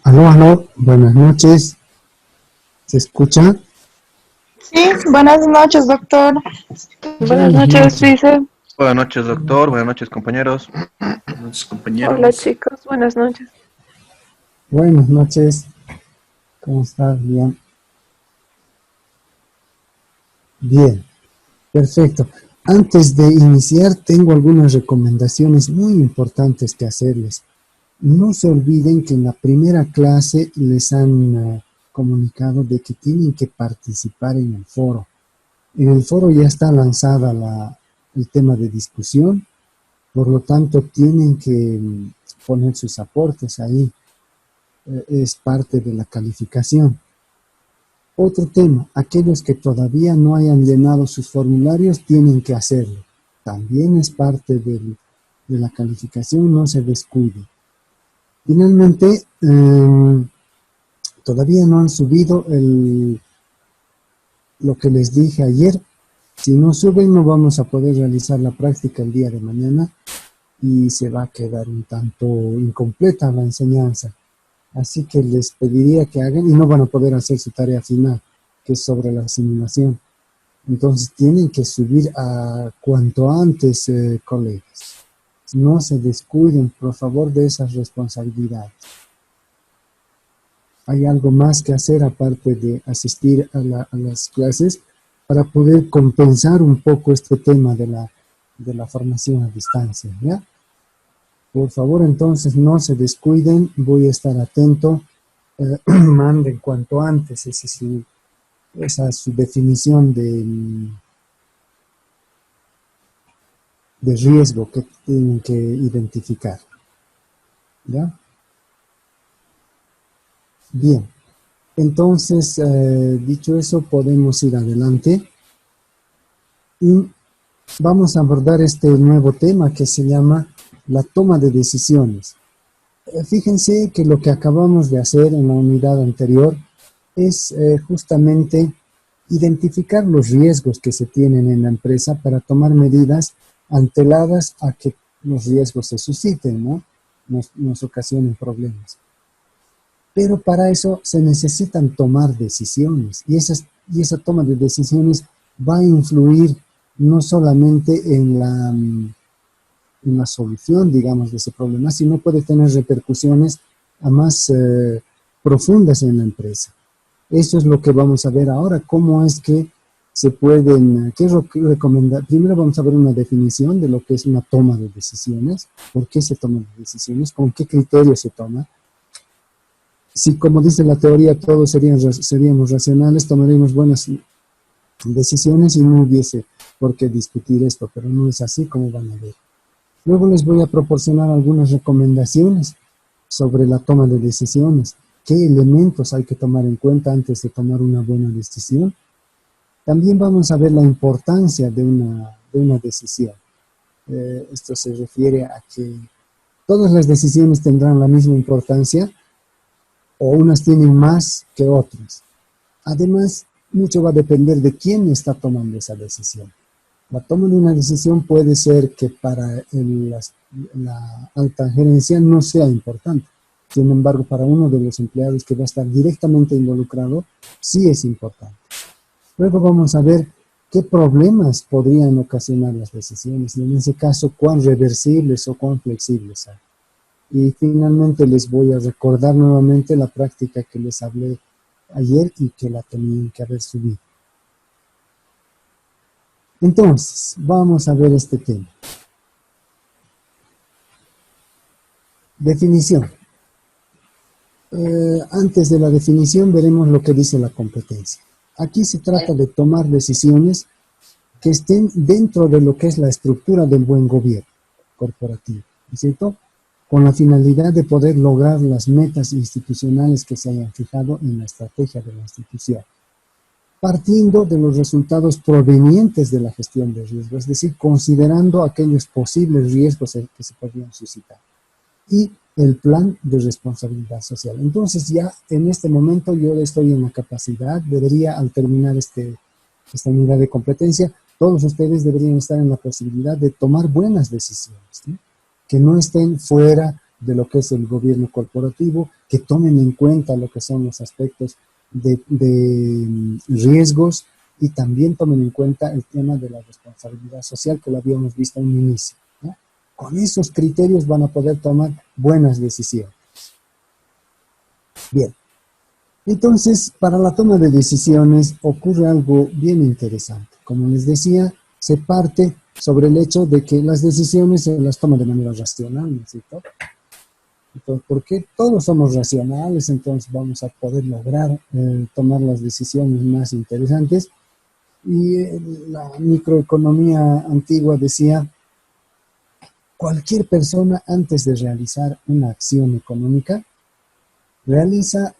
Aló, aló, buenas noches. ¿Se escucha? Sí, buenas noches, doctor. Buenas Buenas noches, noches. dice. Buenas noches, doctor. Buenas noches, compañeros. Los Hola, compañeros. chicos. Buenas noches. Buenas noches. ¿Cómo estás? Bien. Bien, perfecto. Antes de iniciar, tengo algunas recomendaciones muy importantes que hacerles. No se olviden que en la primera clase les han comunicado de que tienen que participar en el foro. En el foro ya está lanzada el tema de discusión, por lo tanto tienen que poner sus aportes ahí. Es parte de la calificación. Otro tema, aquellos que todavía no hayan llenado sus formularios tienen que hacerlo. También es parte de la calificación, no se descuide. Finalmente, todavía no han subido lo que les dije ayer. Si no suben, no vamos a poder realizar la práctica el día de mañana y se va a quedar un tanto incompleta la enseñanza. Así que les pediría que hagan y no van a poder hacer su tarea final, que es sobre la simulación. Entonces tienen que subir a cuanto antes, colegas. No se descuiden, por favor, de esas responsabilidades. Hay algo más que hacer aparte de asistir a las clases para poder compensar un poco este tema de la formación a distancia, ¿ya? Por favor, entonces, no se descuiden, voy a estar atento. Manden cuanto antes esa es su definición de riesgo que tienen que identificar. ¿Ya? Bien, entonces, dicho eso, podemos ir adelante y vamos a abordar este nuevo tema que se llama la toma de decisiones. Fíjense que lo que acabamos de hacer en la unidad anterior es justamente identificar los riesgos que se tienen en la empresa para tomar medidas anteladas a que los riesgos se susciten, ¿no? Nos ocasionen problemas. Pero para eso se necesitan tomar decisiones y esa toma de decisiones va a influir no solamente en la solución, digamos, de ese problema, sino puede tener repercusiones a más profundas en la empresa. Eso es lo que vamos a ver ahora, cómo es que se pueden, qué es lo que recomendar. Primero vamos a ver una definición de lo que es una toma de decisiones, por qué se toman decisiones, con qué criterios se toma. Si, como dice la teoría, todos seríamos racionales, tomaríamos buenas decisiones y no hubiese por qué discutir esto, pero no es así, como van a ver. Luego les voy a proporcionar algunas recomendaciones sobre la toma de decisiones, qué elementos hay que tomar en cuenta antes de tomar una buena decisión. También vamos a ver la importancia de una decisión. Esto se refiere a que todas las decisiones tendrán la misma importancia o unas tienen más que otras. Además, mucho va a depender de quién está tomando esa decisión. La toma de una decisión puede ser que para la alta gerencia no sea importante. Sin embargo, para uno de los empleados que va a estar directamente involucrado, sí es importante. Luego vamos a ver qué problemas podrían ocasionar las decisiones y en ese caso cuán reversibles o cuán flexibles hay. Y finalmente les voy a recordar nuevamente la práctica que les hablé ayer y que la tenían que haber subido. Entonces, vamos a ver este tema. Definición. Antes de la definición veremos lo que dice la competencia. Aquí se trata de tomar decisiones que estén dentro de lo que es la estructura del buen gobierno corporativo, ¿no es cierto? Con la finalidad de poder lograr las metas institucionales que se hayan fijado en la estrategia de la institución. partiendo de los resultados provenientes de la gestión de riesgo, es decir, considerando aquellos posibles riesgos que se podrían suscitar. Y el plan de responsabilidad social. Entonces ya en este momento yo estoy en la capacidad, debería al terminar esta unidad de competencia, todos ustedes deberían estar en la posibilidad de tomar buenas decisiones, ¿sí? Que no estén fuera de lo que es el gobierno corporativo, que tomen en cuenta lo que son los aspectos de riesgos y también tomen en cuenta el tema de la responsabilidad social que lo habíamos visto en un inicio, ¿no? Con esos criterios van a poder tomar buenas decisiones. Bien, entonces para la toma de decisiones ocurre algo bien interesante. Como les decía, se parte sobre el hecho de que las decisiones se las toma de manera racional, ¿no es cierto? Entonces, porque todos somos racionales, entonces vamos a poder lograr tomar las decisiones más interesantes. Y la microeconomía antigua decía, cualquier persona antes de realizar una acción económica realiza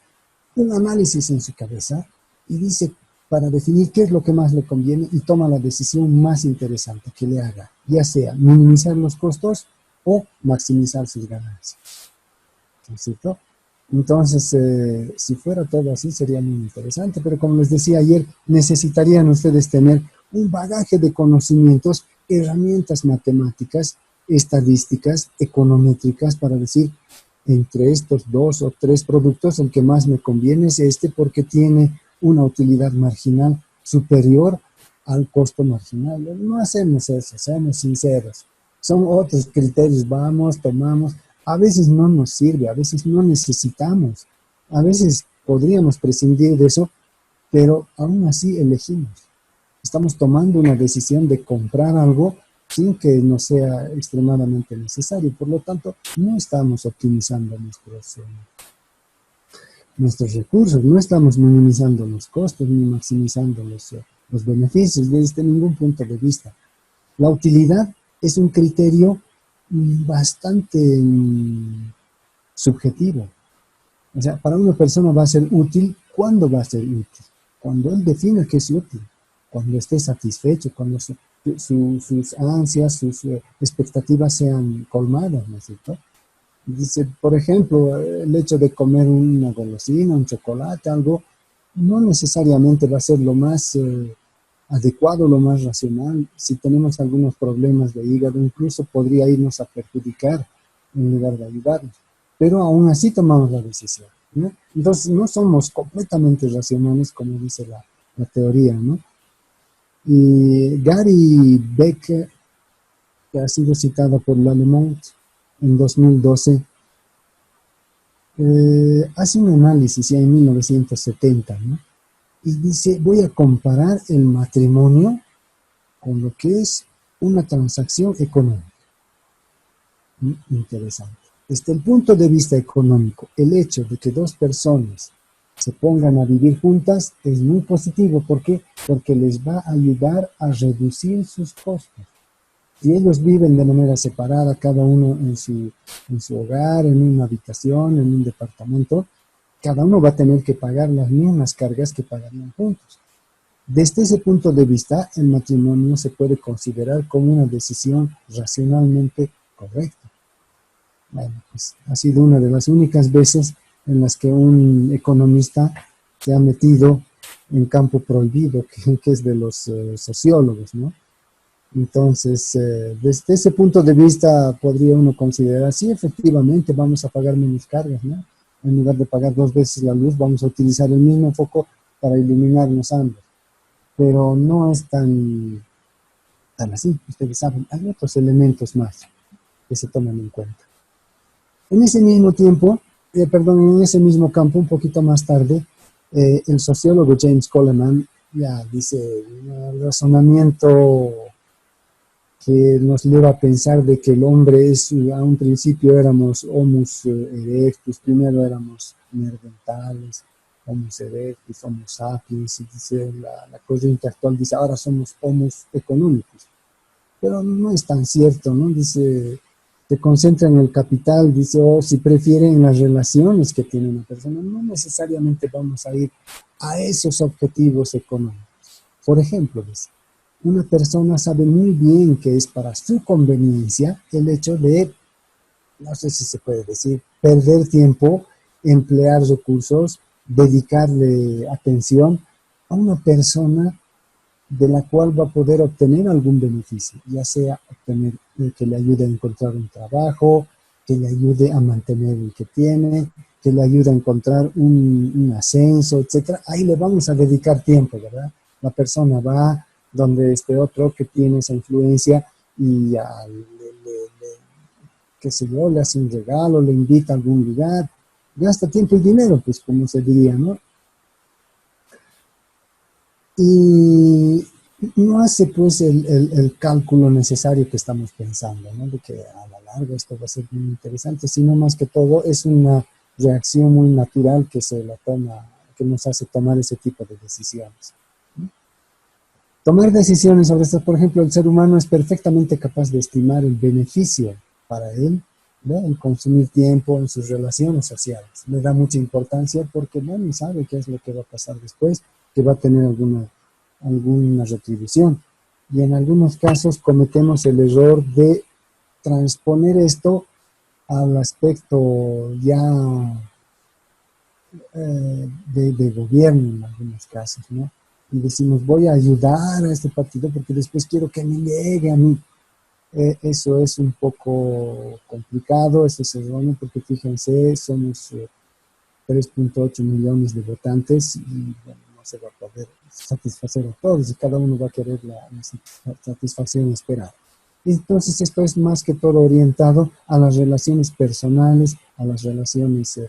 un análisis en su cabeza y dice para definir qué es lo que más le conviene y toma la decisión más interesante que le haga, ya sea minimizar los costos o maximizar sus ganancias. ¿No es cierto? Entonces, si fuera todo así sería muy interesante, pero como les decía ayer, necesitarían ustedes tener un bagaje de conocimientos, herramientas matemáticas, estadísticas, econométricas para decir, entre estos 2 o 3 productos, el que más me conviene es este porque tiene una utilidad marginal superior al costo marginal. No hacemos eso, seamos sinceros. Son otros criterios, vamos, tomamos. A veces no nos sirve, a veces no necesitamos. A veces podríamos prescindir de eso, pero aún así elegimos. Estamos tomando una decisión de comprar algo sin que no sea extremadamente necesario. Por lo tanto, no estamos optimizando nuestros recursos, no estamos minimizando los costos ni maximizando los beneficios desde ningún punto de vista. La utilidad es un criterio bastante subjetivo. O sea, para una persona va a ser útil, ¿cuándo va a ser útil? Cuando él define que es útil, cuando esté satisfecho, cuando sus ansias, sus expectativas sean colmadas, ¿no es cierto? Dice, por ejemplo, el hecho de comer una golosina, un chocolate, algo, no necesariamente va a ser lo más adecuado, lo más racional. Si tenemos algunos problemas de hígado, incluso podría irnos a perjudicar en lugar de ayudarnos. Pero aún así tomamos la decisión, ¿no? Entonces no somos completamente racionales como dice la teoría, ¿no? Y Gary Becker, que ha sido citado por Lallemont en 2012, hace un análisis ya en 1970, ¿no? Y dice, voy a comparar el matrimonio con lo que es una transacción económica. Interesante. Desde el punto de vista económico, el hecho de que 2 personas se pongan a vivir juntas es muy positivo. ¿Por qué? Porque les va a ayudar a reducir sus costos. Si ellos viven de manera separada, cada uno en su hogar, en una habitación, en un departamento, cada uno va a tener que pagar las mismas cargas que pagarían juntos. Desde ese punto de vista, el matrimonio se puede considerar como una decisión racionalmente correcta. Bueno, pues ha sido una de las únicas veces en las que un economista se ha metido en campo prohibido, que es de los sociólogos, ¿no? Entonces, desde ese punto de vista podría uno considerar, sí, efectivamente vamos a pagar menos cargas, ¿no? En lugar de pagar 2 veces la luz, vamos a utilizar el mismo foco para iluminarnos ambos. Pero no es tan así, ustedes saben, hay otros elementos más que se toman en cuenta. En ese mismo tiempo, en ese mismo campo, un poquito más tarde, el sociólogo James Coleman ya dice un razonamiento que nos lleva a pensar de que el hombre a un principio éramos homus erectus, primero éramos neandertales, homus erectus, homo sapiens, y dice la corriente actual dice ahora somos homus economicus, pero no es tan cierto, ¿no? Dice, se concentra en el capital, dice, o si prefiere en las relaciones que tiene una persona. No necesariamente vamos a ir a esos objetivos económicos. Por ejemplo, dice, una persona sabe muy bien que es para su conveniencia el hecho de, no sé si se puede decir, perder tiempo, emplear recursos, dedicarle atención a una persona de la cual va a poder obtener algún beneficio, ya sea obtener que le ayude a encontrar un trabajo, que le ayude a mantener el que tiene, que le ayude a encontrar un ascenso, etcétera. Ahí le vamos a dedicar tiempo, ¿verdad? La persona va donde este otro que tiene esa influencia y qué sé yo, le hace un regalo, le invita a algún lugar, gasta tiempo y dinero, pues como se diría, ¿no? Y no hace pues el cálculo necesario que estamos pensando, ¿no? De que a la larga esto va a ser muy interesante, sino más que todo es una reacción muy natural que se la toma, que nos hace tomar ese tipo de decisiones, ¿no? Tomar decisiones sobre esto, por ejemplo, el ser humano es perfectamente capaz de estimar el beneficio para él, ¿no? En consumir tiempo en sus relaciones sociales. Le da mucha importancia porque, bueno, sabe qué es lo que va a pasar después, que va a tener alguna retribución. Y en algunos casos cometemos el error de transponer esto al aspecto ya de gobierno en algunos casos, ¿no? Y decimos, voy a ayudar a este partido porque después quiero que me llegue a mí. Eso es un poco complicado, eso es erróneo porque fíjense, somos 3.8 millones de votantes y bueno, no se va a poder satisfacer a todos y cada uno va a querer la satisfacción esperada. Entonces esto es más que todo orientado a las relaciones personales, a las relaciones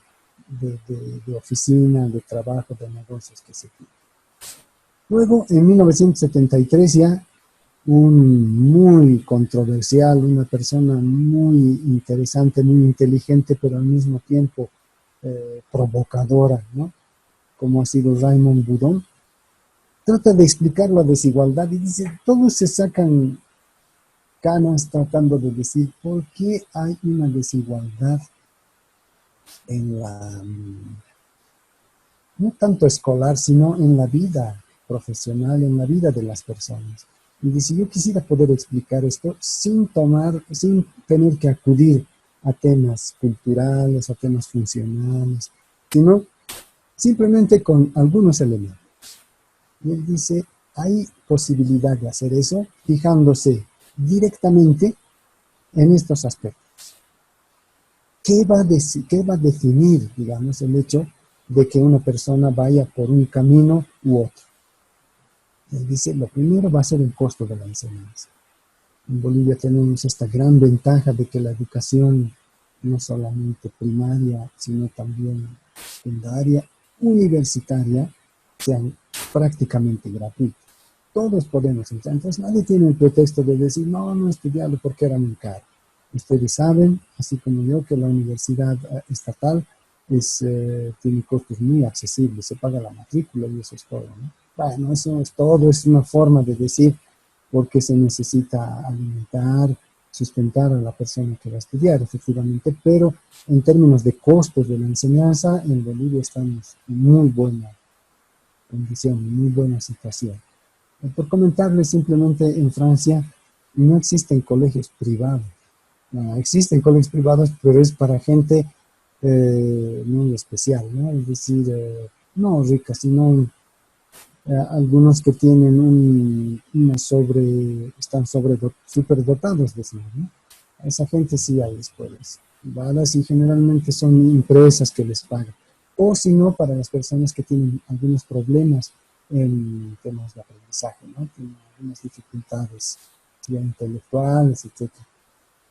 de oficina, de trabajo, de negocios que se tienen. Luego, en 1973 ya, un muy controversial, una persona muy interesante, muy inteligente, pero al mismo tiempo provocadora, ¿no? Como ha sido Raymond Budon, trata de explicar la desigualdad y dice, todos se sacan canas tratando de decir por qué hay una desigualdad en la, no tanto escolar, sino en la vida profesional, en la vida de las personas. Y dice, yo quisiera poder explicar esto sin tener que acudir a temas culturales, a temas funcionales, sino simplemente con algunos elementos. Y él dice, hay posibilidad de hacer eso fijándose directamente en estos aspectos. ¿Qué va a definir, digamos, el hecho de que una persona vaya por un camino u otro? Él dice, lo primero va a ser el costo de la enseñanza. En Bolivia tenemos esta gran ventaja de que la educación, no solamente primaria, sino también secundaria, universitaria, sean prácticamente gratuitas. Todos podemos entrar. Entonces nadie tiene el pretexto de decir, no, no he estudiado porque era muy caro. Ustedes saben, así como yo, que la universidad estatal tiene costos muy accesibles, se paga la matrícula y eso es todo, ¿no? Bueno, eso es todo, es una forma de decir porque se necesita alimentar, sustentar a la persona que va a estudiar, efectivamente, pero en términos de costos de la enseñanza, en Bolivia estamos en muy buena condición, en muy buena situación. Por comentarles simplemente, en Francia no existen colegios privados. No, existen colegios privados, pero es para gente muy especial, ¿no? Es decir, no rica, sino algunos que tienen están superdotados, decimos, ¿no? A esa gente sí hay escuelas privadas y generalmente son empresas que les pagan. O si no, para las personas que tienen algunos problemas en temas de aprendizaje, ¿no? Tienen algunas dificultades ya intelectuales, etcétera.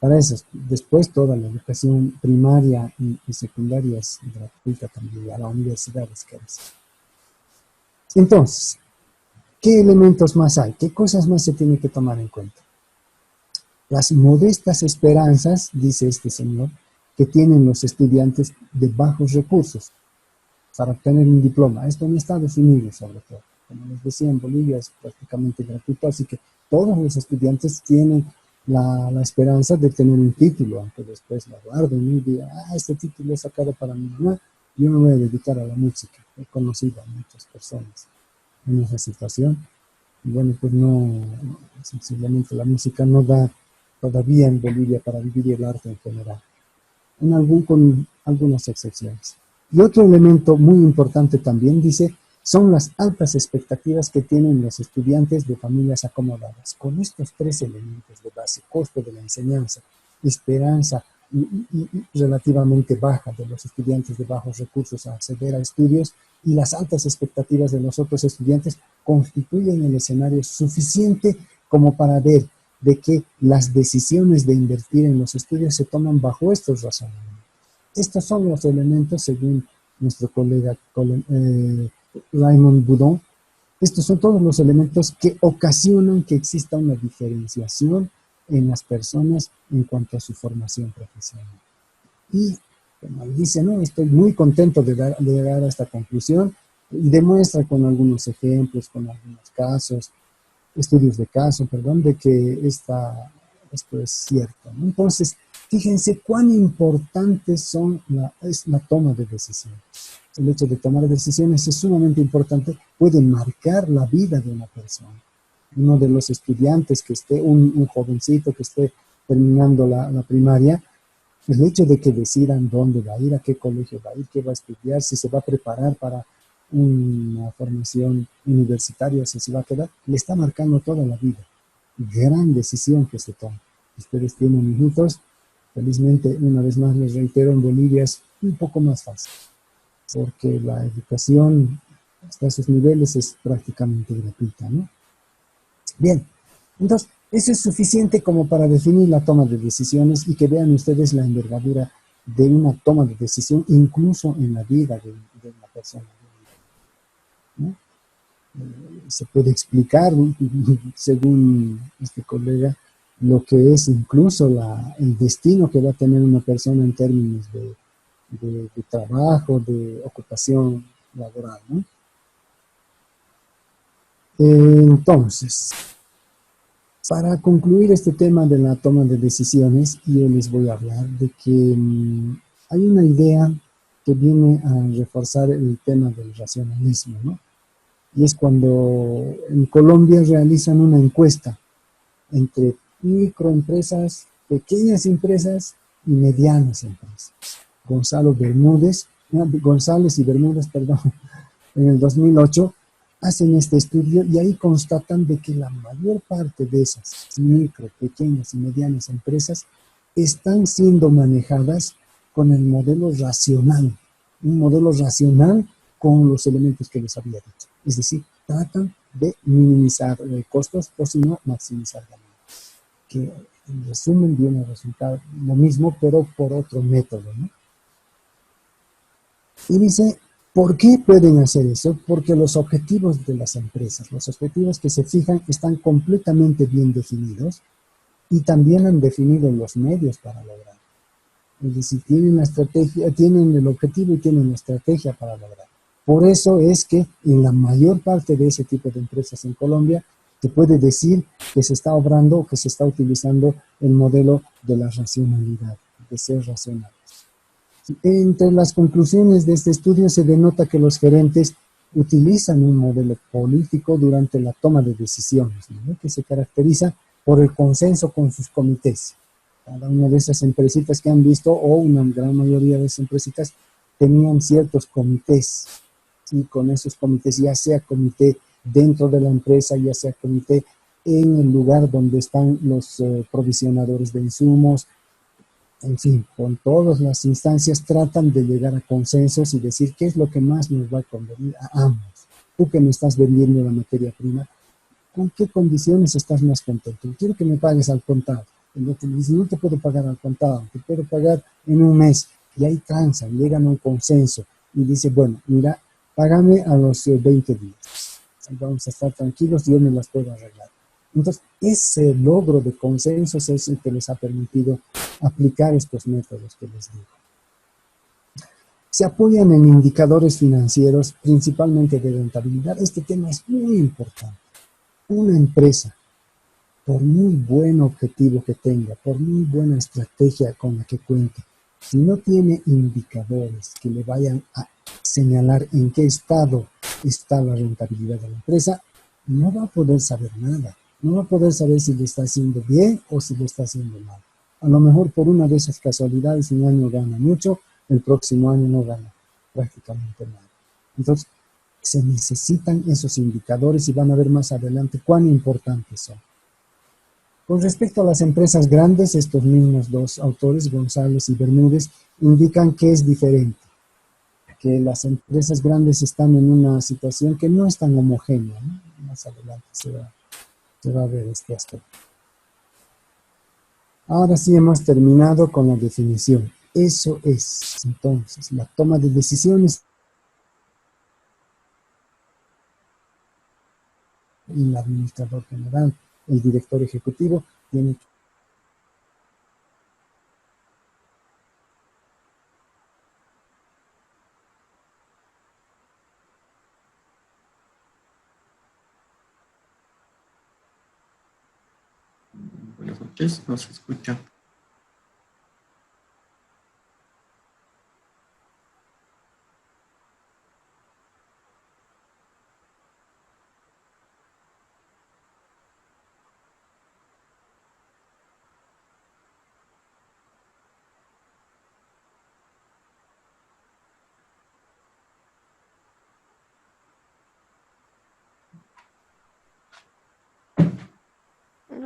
Para eso, después toda la educación primaria y secundaria es gratuita también, a la universidad es cara. Entonces, ¿qué elementos más hay? ¿Qué cosas más se tiene que tomar en cuenta? Las modestas esperanzas, dice este señor, que tienen los estudiantes de bajos recursos para obtener un diploma. Esto en Estados Unidos, sobre todo. Como les decía, en Bolivia es prácticamente gratuito, así que todos los estudiantes tienen la esperanza de tener un título, aunque después lo guarden y digan, este título es sacado para mi mamá, yo me voy a dedicar a la música. He conocido a muchas personas en esa situación. Y bueno, pues no, sencillamente la música no da todavía en Bolivia para vivir el arte en general, con algunas excepciones. Y otro elemento muy importante también, dice, son las altas expectativas que tienen los estudiantes de familias acomodadas. Con estos tres elementos de base, costo de la enseñanza, esperanza y relativamente baja de los estudiantes de bajos recursos a acceder a estudios y las altas expectativas de los otros estudiantes constituyen el escenario suficiente como para ver de que las decisiones de invertir en los estudios se toman bajo estos razonamientos. Estos son los elementos, según nuestro colega Raymond Boudon, estos son todos los elementos que ocasionan que exista una diferenciación en las personas en cuanto a su formación profesional. Y como dice, ¿no? Estoy muy contento de llegar a esta conclusión y demuestra con algunos ejemplos, con algunos casos, estudios de caso, perdón, de que esto es cierto, ¿no? Entonces, fíjense cuán importantes es la toma de decisiones. El hecho de tomar decisiones es sumamente importante, puede marcar la vida de una persona. Uno de los estudiantes que esté, un jovencito que esté terminando la primaria, el hecho de que decidan dónde va a ir, a qué colegio va a ir, qué va a estudiar, si se va a preparar para una formación universitaria, si se va a quedar, le está marcando toda la vida. Gran decisión que se toma. Ustedes tienen hijitos, felizmente, una vez más les reitero, en Bolivia es un poco más fácil, porque la educación hasta esos niveles es prácticamente gratuita, ¿no? Bien, entonces, eso es suficiente como para definir la toma de decisiones y que vean ustedes la envergadura de una toma de decisión, incluso en la vida de una persona, ¿no? Se puede explicar, según este colega, lo que es incluso el destino que va a tener una persona en términos de trabajo, de ocupación laboral, ¿no? Entonces, para concluir este tema de la toma de decisiones, yo les voy a hablar de que hay una idea que viene a reforzar el tema del racionalismo, ¿no? Y es cuando en Colombia realizan una encuesta entre microempresas, pequeñas empresas y medianas empresas. González y Bermúdez, perdón, en el 2008 hacen este estudio y ahí constatan de que la mayor parte de esas micro, pequeñas y medianas empresas están siendo manejadas con el modelo racional, un modelo racional con los elementos que les había dicho. Es decir, tratan de minimizar costos o si no, maximizar ganancias. Que en resumen viene a resultar lo mismo, pero por otro método, ¿no? Y dice, ¿por qué pueden hacer eso? Porque los objetivos de las empresas, los objetivos que se fijan están completamente bien definidos y también han definido los medios para lograr. Es decir, tienen la estrategia, tienen el objetivo y tienen la estrategia para lograr. Por eso es que en la mayor parte de ese tipo de empresas en Colombia se puede decir que se está obrando o que se está utilizando el modelo de la racionalidad, de ser racionales. Entre las conclusiones de este estudio se denota que los gerentes utilizan un modelo político durante la toma de decisiones, ¿no? Que se caracteriza por el consenso con sus comités. Cada una de esas empresitas que han visto, o una gran mayoría de esas empresitas, tenían ciertos comités. Y con esos comités, ya sea comité dentro de la empresa, ya sea comité en el lugar donde están los provisionadores de insumos, en fin, con todas las instancias tratan de llegar a consensos y decir qué es lo que más nos va a convenir a ambos. Tú que me estás vendiendo la materia prima, ¿con qué condiciones estás más contento? Quiero que me pagues al contado. El otro dice, no te puedo pagar al contado, te puedo pagar en un mes. Y ahí transan, llegan a un consenso y dice, bueno, mira, págame a los 20 días. Vamos a estar tranquilos, yo me las puedo arreglar. Entonces, ese logro de consensos es el que les ha permitido aplicar estos métodos que les digo. Se apoyan en indicadores financieros, principalmente de rentabilidad. Este tema es muy importante. Una empresa por muy buen objetivo que tenga, por muy buena estrategia con la que cuente, si no tiene indicadores que le vayan a señalar en qué estado está la rentabilidad de la empresa, no va a poder saber nada. No va a poder saber si lo está haciendo bien o si lo está haciendo mal. A lo mejor por una de esas casualidades un año gana mucho, el próximo año no gana prácticamente nada. Entonces, se necesitan esos indicadores y van a ver más adelante cuán importantes son. Con respecto a las empresas grandes, estos mismos dos autores, González y Bermúdez, indican que es diferente, que las empresas grandes están en una situación que no es tan homogénea, ¿no? Más adelante se va a ver este aspecto. Ahora sí hemos terminado con la definición. Eso es, entonces, la toma de decisiones y el administrador general, el director ejecutivo, tiene que... Buenas noches, no se escucha.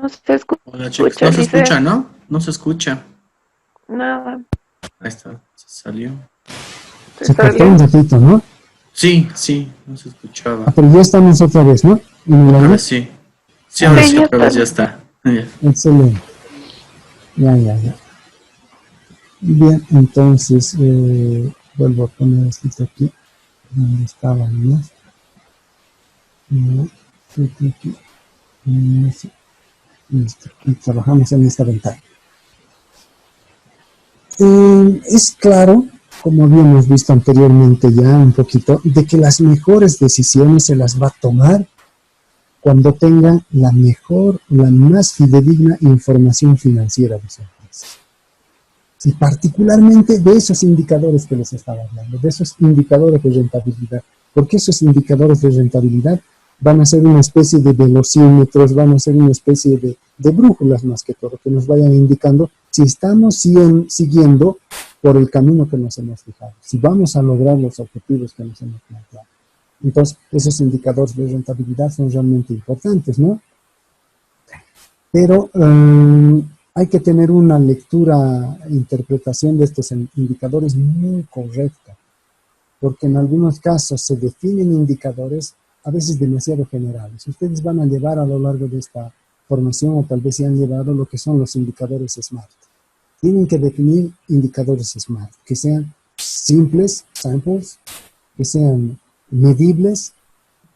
No se escucha, Hola chicos, no se dice escucha, ¿no? No se escucha. nada. Ahí está, se salió. Se cortó un ratito, ¿no? Sí, sí, no se escuchaba. Ah, pero ya estamos otra vez, ¿no? Otra vez sí. Sí, ahora Sí, sí, ya otra vez está. ya está. Ya. Excelente. Ya. Bien, entonces vuelvo a poner esto aquí, donde estaba, ¿no? Aquí. Sí, listo. Y trabajamos en esta ventana. Es claro, como habíamos visto anteriormente ya un poquito, de que las mejores decisiones se las va a tomar cuando tengan la mejor, la más fidedigna información financiera de su empresa. Y particularmente de esos indicadores que les estaba hablando, de esos indicadores de rentabilidad, porque esos indicadores de rentabilidad van a ser una especie de velocímetros, van a ser una especie de brújulas más que todo, que nos vayan indicando si estamos siguiendo por el camino que nos hemos fijado, si vamos a lograr los objetivos que nos hemos planteado. Entonces, esos indicadores de rentabilidad son realmente importantes, ¿no? Pero hay que tener una lectura e interpretación de estos indicadores muy correcta, porque en algunos casos se definen indicadores a veces demasiado generales. Ustedes van a llevar a lo largo de esta formación, o tal vez se han llevado lo que son los indicadores SMART. Tienen que definir indicadores SMART, que sean simples, samples, que sean medibles,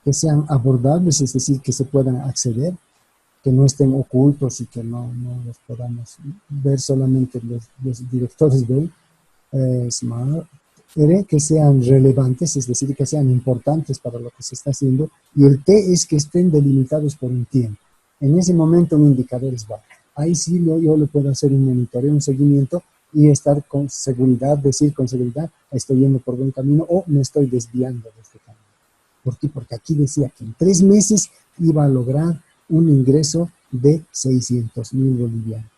que sean abordables, es decir, que se puedan acceder, que no estén ocultos y que no los podamos ver solamente los directores de SMART, que sean relevantes, es decir, que sean importantes para lo que se está haciendo, y el T es que estén delimitados por un tiempo. En ese momento un indicador es válido. Ahí sí yo le puedo hacer un monitoreo, un seguimiento y estar con seguridad, decir con seguridad, estoy yendo por buen camino o me estoy desviando de este camino. ¿Por qué? Porque aquí decía que en 3 meses iba a lograr un ingreso de 600,000 bolivianos.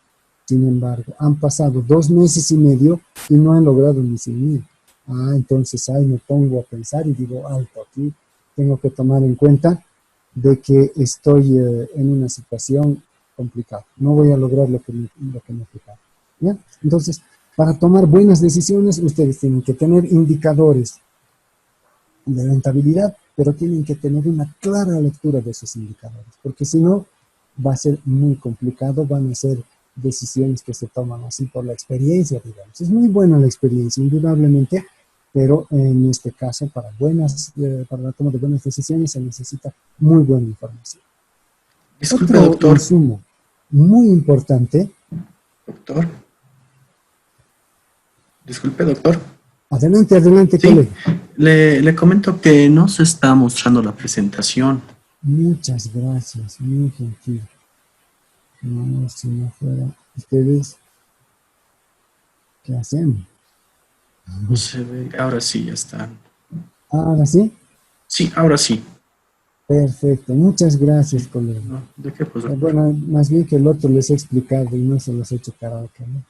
Sin embargo, han pasado 2 meses y medio y no han logrado ni 100,000. Entonces ahí me pongo a pensar y digo, alto, aquí tengo que tomar en cuenta de que estoy en una situación complicada. No voy a lograr lo que me fijaba. ¿Ya? Entonces, para tomar buenas decisiones, ustedes tienen que tener indicadores de rentabilidad, pero tienen que tener una clara lectura de esos indicadores, porque si no, va a ser muy complicado, van a ser decisiones que se toman así por la experiencia, digamos. Es muy buena la experiencia, indudablemente, pero en este caso, para la toma de buenas decisiones se necesita muy buena información. Disculpe, Otro doctor. insumo muy importante. Doctor. Disculpe, doctor. Adelante, Sí, colega. le comento que no se está mostrando la presentación. Muchas gracias, muy gentil. No, si no fuera ustedes, ¿qué hacen? No se ve. Ahora sí, ya está. Ahora sí, Sí, ahora sí. perfecto. Muchas gracias, Sí. colega. No, ¿de qué, pues, doctor? Bueno, más bien que el otro les he explicado y no se los he hecho karaoke, ¿no?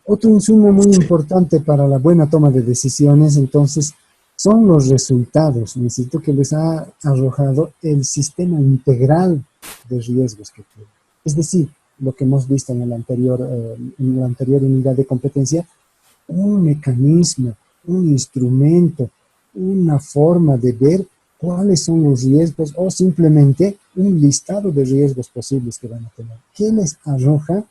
Otro insumo muy Sí. importante para la buena toma de decisiones, entonces, son los resultados. Necesito que les ha arrojado el sistema integral de riesgos que tiene. Es decir, lo que hemos visto en la anterior unidad de competencia, un mecanismo, un instrumento, una forma de ver cuáles son los riesgos o simplemente un listado de riesgos posibles que van a tener. ¿Qué les arroja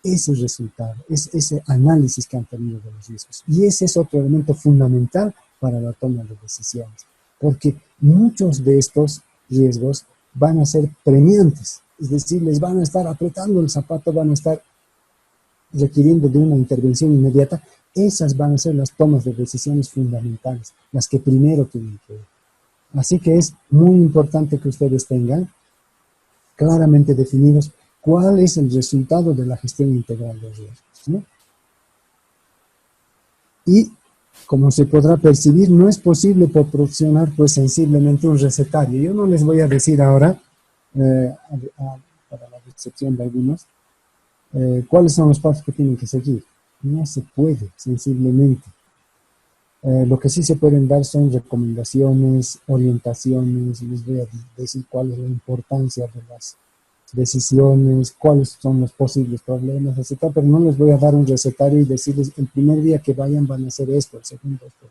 ese resultado, ese análisis que han tenido de los riesgos? Y ese es otro elemento fundamental para la toma de decisiones, porque muchos de estos riesgos van a ser premiantes, es decir, les van a estar apretando el zapato, van a estar requiriendo de una intervención inmediata. Esas van a ser las tomas de decisiones fundamentales, las que primero tienen que ver. Así que es muy importante que ustedes tengan claramente definidos cuál es el resultado de la gestión integral de riesgos, ¿no? Y como se podrá percibir, no es posible proporcionar pues sensiblemente un recetario. Yo no les voy a decir ahora, para la recepción de algunos, cuáles son los pasos que tienen que seguir. No se puede, sensiblemente. Lo que sí se pueden dar son recomendaciones, orientaciones, les voy a decir cuál es la importancia de las decisiones, cuáles son los posibles problemas, etcétera, pero no les voy a dar un recetario y decirles el primer día que vayan van a hacer esto, el segundo esto,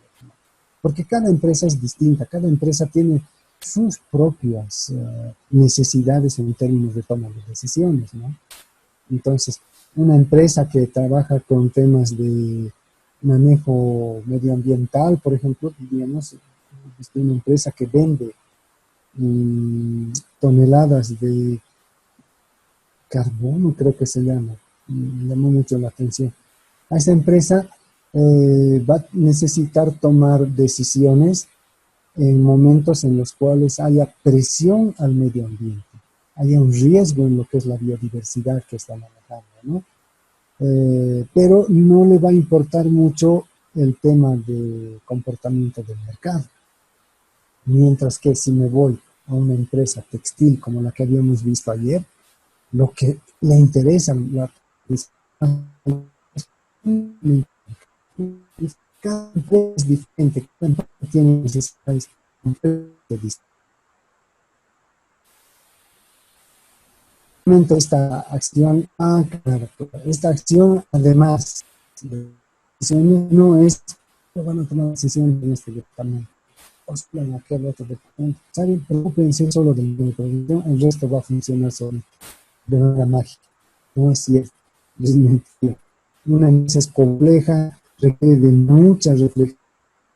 porque cada empresa es distinta, cada empresa tiene sus propias necesidades en términos de toma de decisiones, ¿no? Entonces, una empresa que trabaja con temas de manejo medioambiental, por ejemplo, digamos, es una empresa que vende toneladas de carbono, creo que se llama, me llamó mucho la atención. A esa empresa va a necesitar tomar decisiones en momentos en los cuales haya presión al medio ambiente, haya un riesgo en lo que es la biodiversidad que está manejando, ¿no? Pero no le va a importar mucho el tema de comportamiento del mercado. Mientras que si me voy a una empresa textil como la que habíamos visto ayer, lo que le interesa, cada empresa es diferente, cada empresa tiene necesidades distintas. Esta acción, claro, esta acción además de decisiones no es que van a tomar decisiones en este departamento o en aquel otro departamento. ¿Saben? Preocúpense solo de la producción, el resto va a funcionar solo de manera mágica. No es cierto, es mentira. Una empresa es compleja, requiere de mucha reflexión,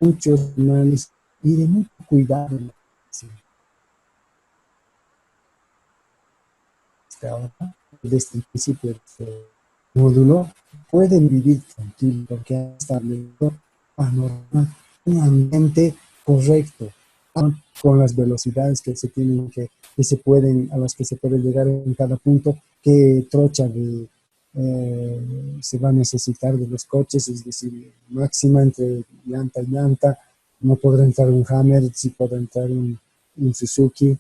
muchos análisis y de mucho cuidado. Ahora, desde el principio de este módulo, pueden vivir tranquilos porque han establecido un ambiente correcto, con las velocidades que se tienen que se pueden, a las que se puede llegar en cada punto, qué trocha de se va a necesitar de los coches, es decir, máxima entre llanta y llanta, no podrá entrar un Hammer, sí podrá entrar un Suzuki,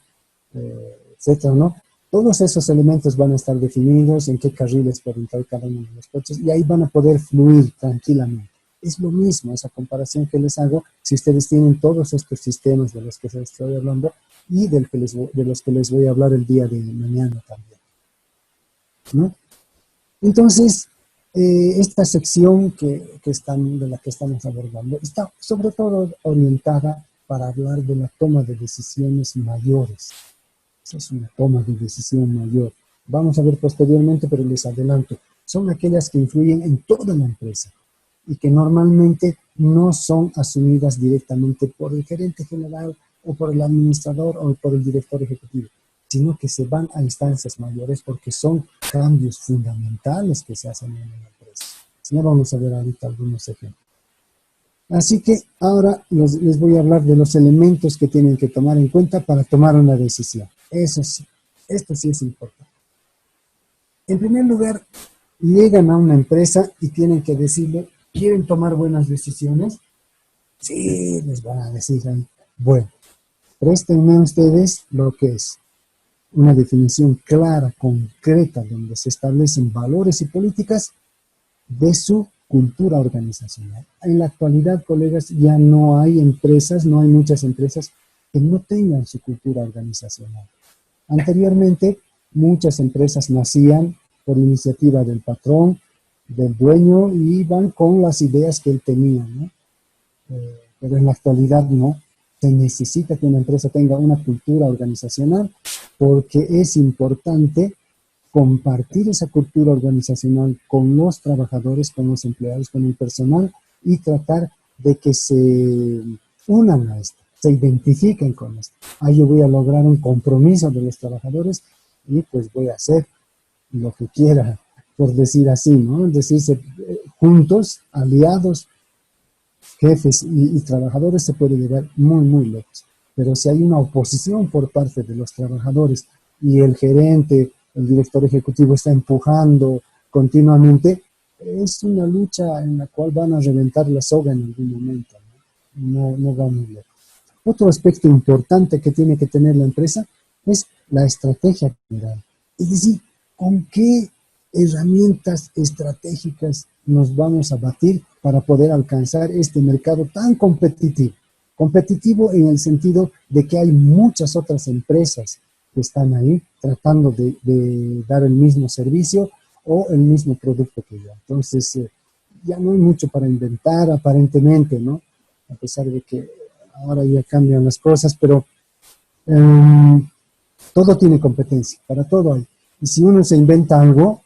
etcétera, ¿no? Todos esos elementos van a estar definidos, en qué carriles puede entrar cada uno de los coches, y ahí van a poder fluir tranquilamente. Es lo mismo, esa comparación que les hago, si ustedes tienen todos estos sistemas de los que se estoy hablando y de los que les voy a hablar el día de mañana también, ¿no? Entonces, esta sección de la que estamos abordando está sobre todo orientada para hablar de la toma de decisiones mayores. Es una toma de decisión mayor. Vamos a ver posteriormente, pero les adelanto, son aquellas que influyen en toda la empresa y que normalmente no son asumidas directamente por el gerente general o por el administrador o por el director ejecutivo, sino que se van a instancias mayores porque son cambios fundamentales que se hacen en una empresa. Ya vamos a ver ahorita algunos ejemplos. Así que ahora les voy a hablar de los elementos que tienen que tomar en cuenta para tomar una decisión. Eso sí, esto sí es importante. En primer lugar, llegan a una empresa y tienen que decirle, ¿quieren tomar buenas decisiones? Sí, les van a decir ahí, bueno, préstenme ustedes lo que es una definición clara, concreta, donde se establecen valores y políticas de su cultura organizacional. En la actualidad, colegas, ya no hay empresas, no hay muchas empresas que no tengan su cultura organizacional. Anteriormente, muchas empresas nacían por iniciativa del patrón, del dueño, y iban con las ideas que él tenía, ¿no? Pero en la actualidad no. Se necesita que una empresa tenga una cultura organizacional porque es importante compartir esa cultura organizacional con los trabajadores, con los empleados, con el personal y tratar de que se unan a esto, se identifiquen con esto. Ahí yo voy a lograr un compromiso de los trabajadores y pues voy a hacer lo que quiera, por decir así, ¿no? Es decir, juntos, aliados, jefes y trabajadores se puede llegar muy, muy lejos. Pero si hay una oposición por parte de los trabajadores y el gerente, el director ejecutivo está empujando continuamente, es una lucha en la cual van a reventar la soga en algún momento, ¿no? No va muy lejos. Otro aspecto importante que tiene que tener la empresa es la estrategia general. Es decir, ¿con qué herramientas estratégicas nos vamos a batir para poder alcanzar este mercado tan competitivo? Competitivo en el sentido de que hay muchas otras empresas que están ahí tratando de dar el mismo servicio o el mismo producto que yo. Entonces, ya no hay mucho para inventar aparentemente, ¿no? A pesar de que ahora ya cambian las cosas, pero todo tiene competencia, para todo hay. Y si uno se inventa algo,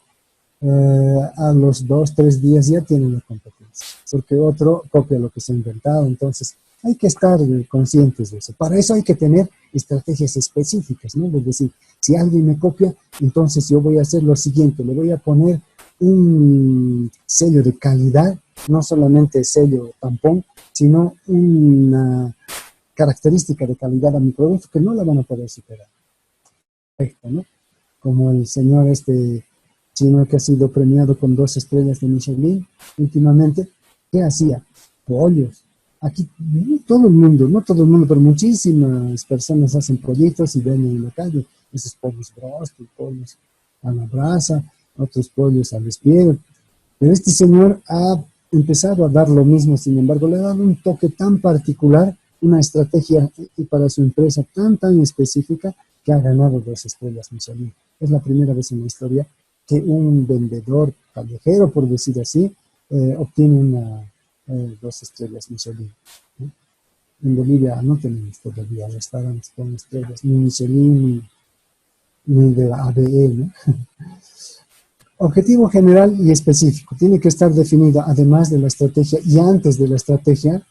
a los 2, 3 días ya tiene la competencia, porque otro copia lo que se ha inventado. Entonces hay que estar conscientes de eso. Para eso hay que tener estrategias específicas, ¿no? Es decir, si alguien me copia, entonces yo voy a hacer lo siguiente, le voy a poner un sello de calidad, no solamente sello tampón, sino una característica de calidad a mi producto que no la van a poder superar. Perfecto, ¿no? Como el señor chino que ha sido premiado con 2 estrellas de Michelin últimamente, ¿qué hacía? Pollos. Aquí todo el mundo, no todo el mundo, pero muchísimas personas hacen pollitos y venden en la calle. Esos pollos bróster, pollos a la brasa, otros pollos al despliegue. Pero este señor ha empezado a dar lo mismo, sin embargo, le ha dado un toque tan particular, una estrategia para su empresa tan específica, que ha ganado 2 estrellas Michelin. Es la primera vez en la historia que un vendedor callejero, por decir así, obtiene 2 estrellas Michelin, ¿no? En Bolivia no tenemos todavía restaurantes con estrellas, ni Michelin, ni de la ABE, ¿no? Objetivo general y específico. Tiene que estar definido, además de la estrategia y antes de la estrategia,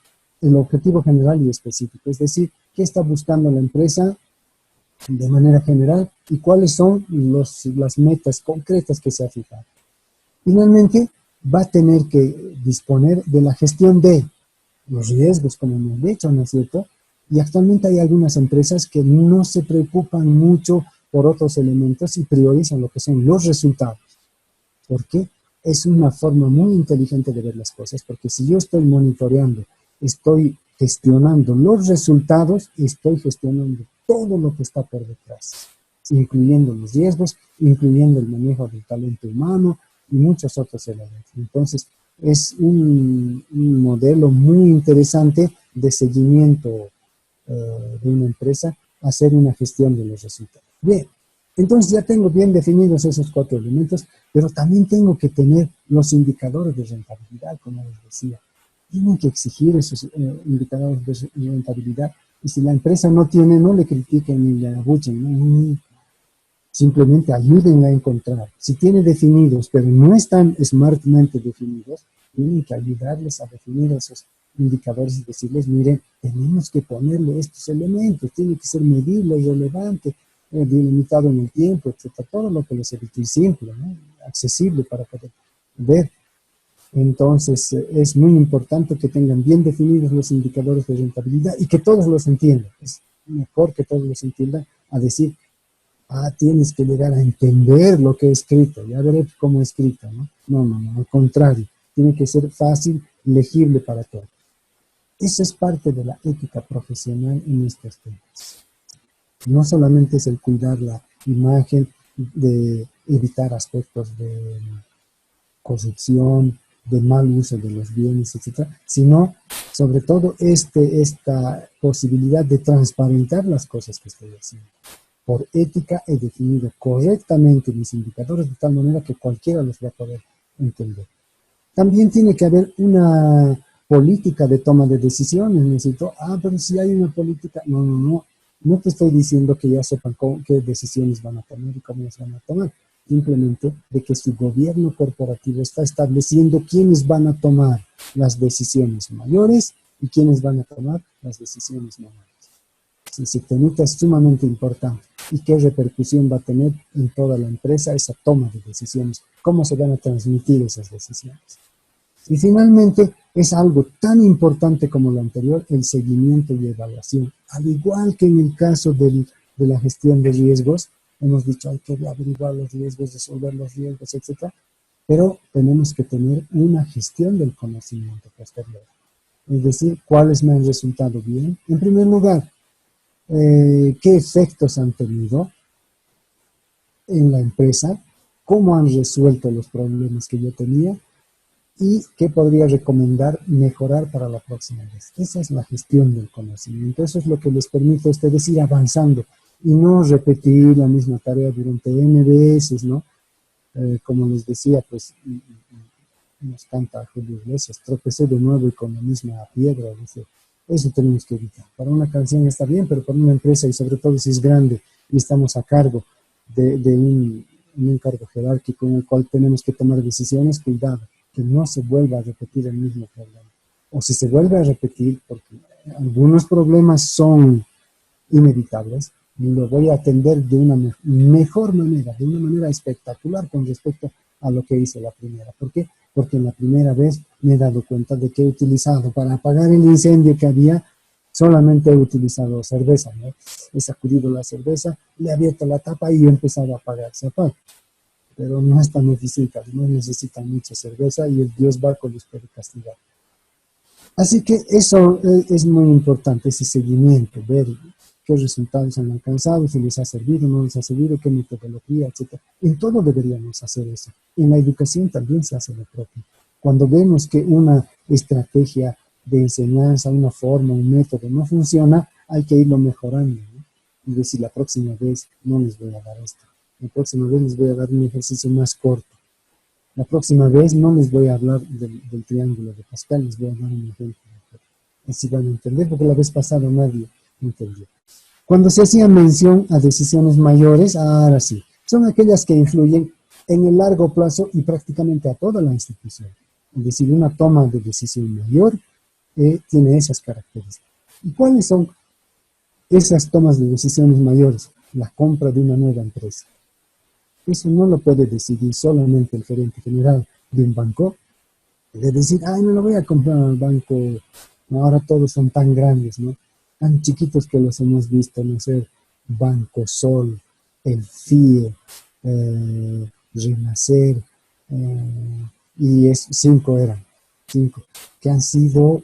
el objetivo general y específico. Es decir, qué está buscando la empresa de manera general y cuáles son las metas concretas que se ha fijado. Finalmente, va a tener que disponer de la gestión de los riesgos, como me han dicho, ¿no es cierto? Y actualmente hay algunas empresas que no se preocupan mucho por otros elementos y priorizan lo que son los resultados. ¿Por qué? Es una forma muy inteligente de ver las cosas, porque si yo estoy monitoreando, estoy gestionando los resultados, estoy gestionando todo lo que está por detrás, incluyendo los riesgos, incluyendo el manejo del talento humano y muchos otros elementos. Entonces, es un modelo muy interesante de seguimiento de una empresa, hacer una gestión de los resultados. Bien, entonces ya tengo bien definidos esos 4 elementos, pero también tengo que tener los indicadores de rentabilidad, como les decía. Tienen que exigir esos indicadores de rentabilidad. Y si la empresa no tiene, no le critiquen ni le abuchen, ¿no? Simplemente ayúdenla a encontrar. Si tiene definidos, pero no están smartmente definidos, tienen que ayudarles a definir esos indicadores y decirles, miren, tenemos que ponerle estos elementos, tiene que ser medible, relevante, delimitado en el tiempo, etcétera. Todo lo que les he dicho, y simple, ¿no? Accesible para poder ver. Entonces, es muy importante que tengan bien definidos los indicadores de rentabilidad y que todos los entiendan. Es mejor que todos los entiendan a decir, tienes que llegar a entender lo que he escrito, ya veré cómo he escrito, ¿no? No, al contrario, tiene que ser fácil, legible para todos. Eso es parte de la ética profesional en estos temas. No solamente es el cuidar la imagen, de evitar aspectos de corrupción, de mal uso de los bienes, etcétera, sino sobre todo esta posibilidad de transparentar las cosas que estoy haciendo. Por ética he definido correctamente mis indicadores de tal manera que cualquiera los va a poder entender. También tiene que haber una política de toma de decisiones. Necesito, pero si hay una política, no te estoy diciendo que ya sepan qué decisiones van a tomar y cómo las van a tomar. Simplemente de que su gobierno corporativo está estableciendo quiénes van a tomar las decisiones mayores y quiénes van a tomar las decisiones menores. Ese temita es sumamente importante. ¿Y qué repercusión va a tener en toda la empresa esa toma de decisiones? ¿Cómo se van a transmitir esas decisiones? Y finalmente, es algo tan importante como lo anterior, el seguimiento y evaluación. Al igual que en el caso de la gestión de riesgos, hemos dicho hay que averiguar los riesgos, resolver los riesgos, etc. Pero tenemos que tener una gestión del conocimiento posterior. Es decir, cuáles me han resultado bien. En primer lugar, qué efectos han tenido en la empresa, cómo han resuelto los problemas que yo tenía y qué podría recomendar mejorar para la próxima vez. Esa es la gestión del conocimiento. Eso es lo que les permite a ustedes ir avanzando y no repetir la misma tarea durante N veces, ¿no? Como les decía, pues, nos canta Julio Iglesias, tropecé de nuevo y con la misma piedra, dice. Eso tenemos que evitar. Para una canción está bien, pero para una empresa, y sobre todo si es grande y estamos a cargo de un cargo jerárquico en el cual tenemos que tomar decisiones, cuidado, que no se vuelva a repetir el mismo problema. O si se vuelve a repetir, porque algunos problemas son inevitables, lo voy a atender de una mejor manera, de una manera espectacular con respecto a lo que hice la primera. ¿Por qué? Porque la primera vez me he dado cuenta de que he utilizado para apagar el incendio que había, solamente he utilizado cerveza, ¿no? He sacudido la cerveza, le he abierto la tapa y he empezado a apagarse. Pero no es tan eficiente, no necesita mucha cerveza y el Dios barco les puede castigar. Así que eso es muy importante, ese seguimiento, ver qué resultados han alcanzado, si les ha servido, no les ha servido, qué metodología, etc. En todo deberíamos hacer eso. En la educación también se hace lo propio. Cuando vemos que una estrategia de enseñanza, una forma, un método no funciona, hay que irlo mejorando, ¿no? Y decir, la próxima vez no les voy a dar esto. La próxima vez les voy a dar un ejercicio más corto. La próxima vez no les voy a hablar del triángulo de Pascal, les voy a dar un ejemplo. Así van a entender, porque la vez pasada nadie entendió. Cuando se hacía mención a decisiones mayores, ahora sí, son aquellas que influyen en el largo plazo y prácticamente a toda la institución. Es decir, una toma de decisión mayor tiene esas características. ¿Y cuáles son esas tomas de decisiones mayores? La compra de una nueva empresa. Eso no lo puede decidir solamente el gerente general de un banco. De decir, no lo voy a comprar al banco, no, ahora todos son tan grandes, ¿no? Tan chiquitos que los hemos visto, no sé, Banco Sol, el FIE, Renacer, y cinco, que han sido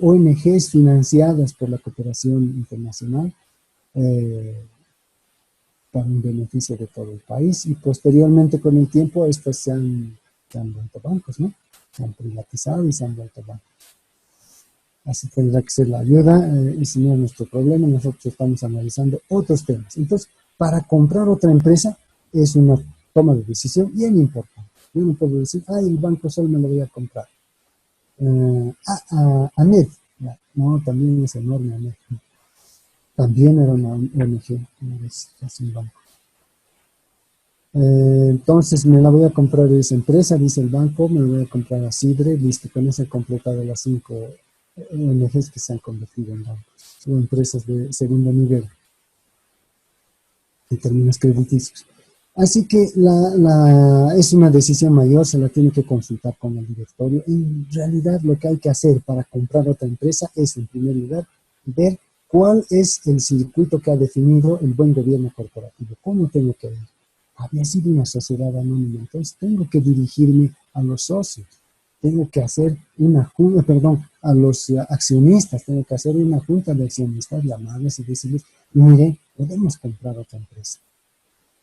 ONGs financiadas por la cooperación internacional para un beneficio de todo el país, y posteriormente con el tiempo estas se han vuelto bancos, ¿no? Se han privatizado y se han vuelto bancos. Así tendrá que ser la ayuda, ese no es nuestro problema, nosotros estamos analizando otros temas. Entonces, para comprar otra empresa es una toma de decisión bien importante. Yo no puedo decir, el Banco Sol me lo voy a comprar. ANED, no, también es enorme ANED. También era una ONG, no es casi un banco. Entonces me la voy a comprar esa empresa, dice el banco, me la voy a comprar a Sidre, listo, con eso he completado las 5 ONGs que se han convertido en bancos, o empresas de segundo nivel, en términos crediticios. Así que es una decisión mayor, se la tiene que consultar con el directorio. En realidad lo que hay que hacer para comprar otra empresa es, en primer lugar, ver ¿Cuál es el circuito que ha definido el buen gobierno corporativo? ¿Cómo tengo que ir? Había sido una sociedad anónima, entonces tengo que dirigirme a los socios, tengo que hacer una junta, perdón, a los accionistas, tengo que hacer una junta de accionistas, llamarles y decirles, mire, podemos comprar otra empresa.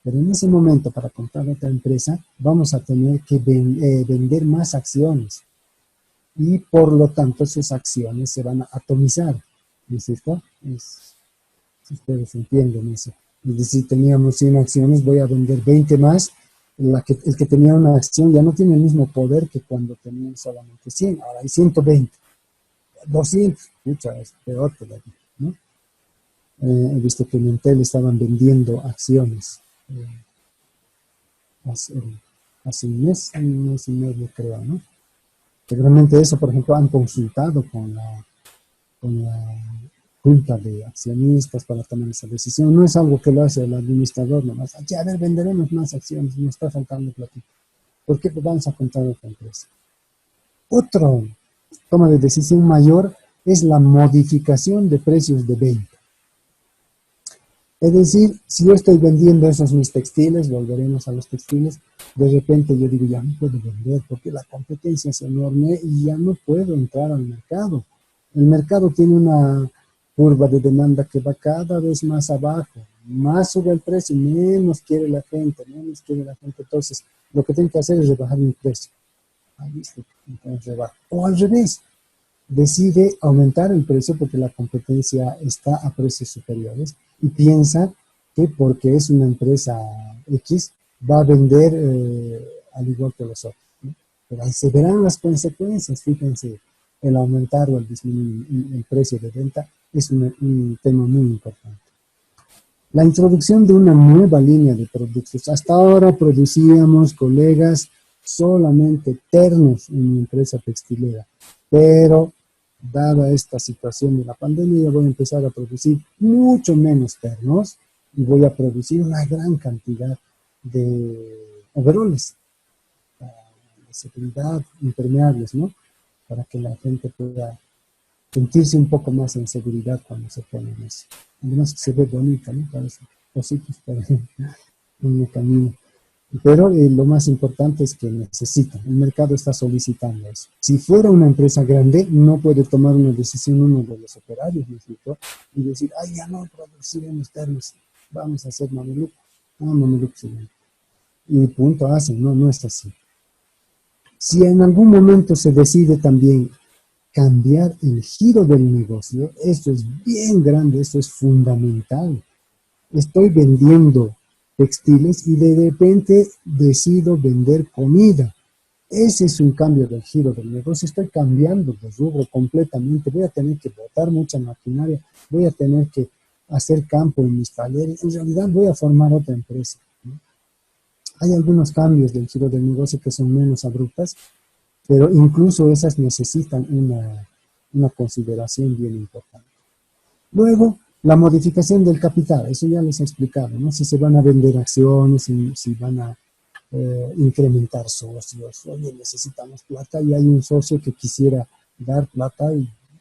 Pero en ese momento, para comprar otra empresa, vamos a tener que vender más acciones. Y por lo tanto, esas acciones se van a atomizar. ¿No es cierto? Si ustedes entienden eso. Es decir, teníamos 100 acciones, voy a vender 20 más. El que tenía una acción ya no tiene el mismo poder que cuando tenían solamente 100. Ahora hay 120, 200. Pucha, es peor todavía, ¿no? He visto que en Intel estaban vendiendo acciones hace un mes y medio, creo, ¿no? Seguramente eso, por ejemplo, han consultado con la junta de accionistas para tomar esa decisión. No es algo que lo hace el administrador nomás. Ya, a ver, venderemos más acciones, nos está faltando platito. ¿Por qué? Pues vamos a comprar otra empresa. Otra toma de decisión mayor es la modificación de precios de venta. Es decir, si yo estoy vendiendo esos mis textiles, volveremos a los textiles, de repente yo digo, ya no puedo vender porque la competencia es enorme y ya no puedo entrar al mercado. El mercado tiene una curva de demanda que va cada vez más abajo, más sube el precio, menos quiere la gente, Entonces, lo que tengo que hacer es rebajar mi precio. ¿Ah, viste? Entonces rebajo. O al revés, decide aumentar el precio porque la competencia está a precios superiores y piensa que porque es una empresa X va a vender al igual que los otros, ¿no? Pero ahí se verán las consecuencias. Fíjense, el aumentar o el disminuir el precio de venta es un tema muy importante. La introducción de una nueva línea de productos. Hasta ahora producíamos, colegas, solamente ternos en mi empresa textilera, pero dada esta situación de la pandemia, yo voy a empezar a producir mucho menos ternos y voy a producir una gran cantidad de overoles de seguridad, impermeables, ¿no? Para que la gente pueda sentirse un poco más en seguridad cuando se ponen eso. Además que se ve bonita, ¿no? Parece cositas para un camino. Pero lo más importante es que necesitan, el mercado está solicitando eso. Si fuera una empresa grande, no puede tomar una decisión uno de los operarios, ¿no es cierto? Y decir, ay, ya no produciremos ternos, vamos a hacer mameluco. Mameluco sí. Y punto, hacen, no es así. Si en algún momento se decide también cambiar el giro del negocio, esto es bien grande, esto es fundamental. Estoy vendiendo textiles y de repente decido vender comida. Ese es un cambio del giro del negocio. Estoy cambiando de rubro completamente. Voy a tener que botar mucha maquinaria, voy a tener que hacer campo en mis talleres. En realidad voy a formar otra empresa, ¿no? Hay algunos cambios del giro del negocio que son menos abruptas, pero incluso esas necesitan una consideración bien importante. Luego, la modificación del capital, eso ya les he explicado, ¿no? Si se van a vender acciones, si van a incrementar socios, oye, necesitamos plata y hay un socio que quisiera dar plata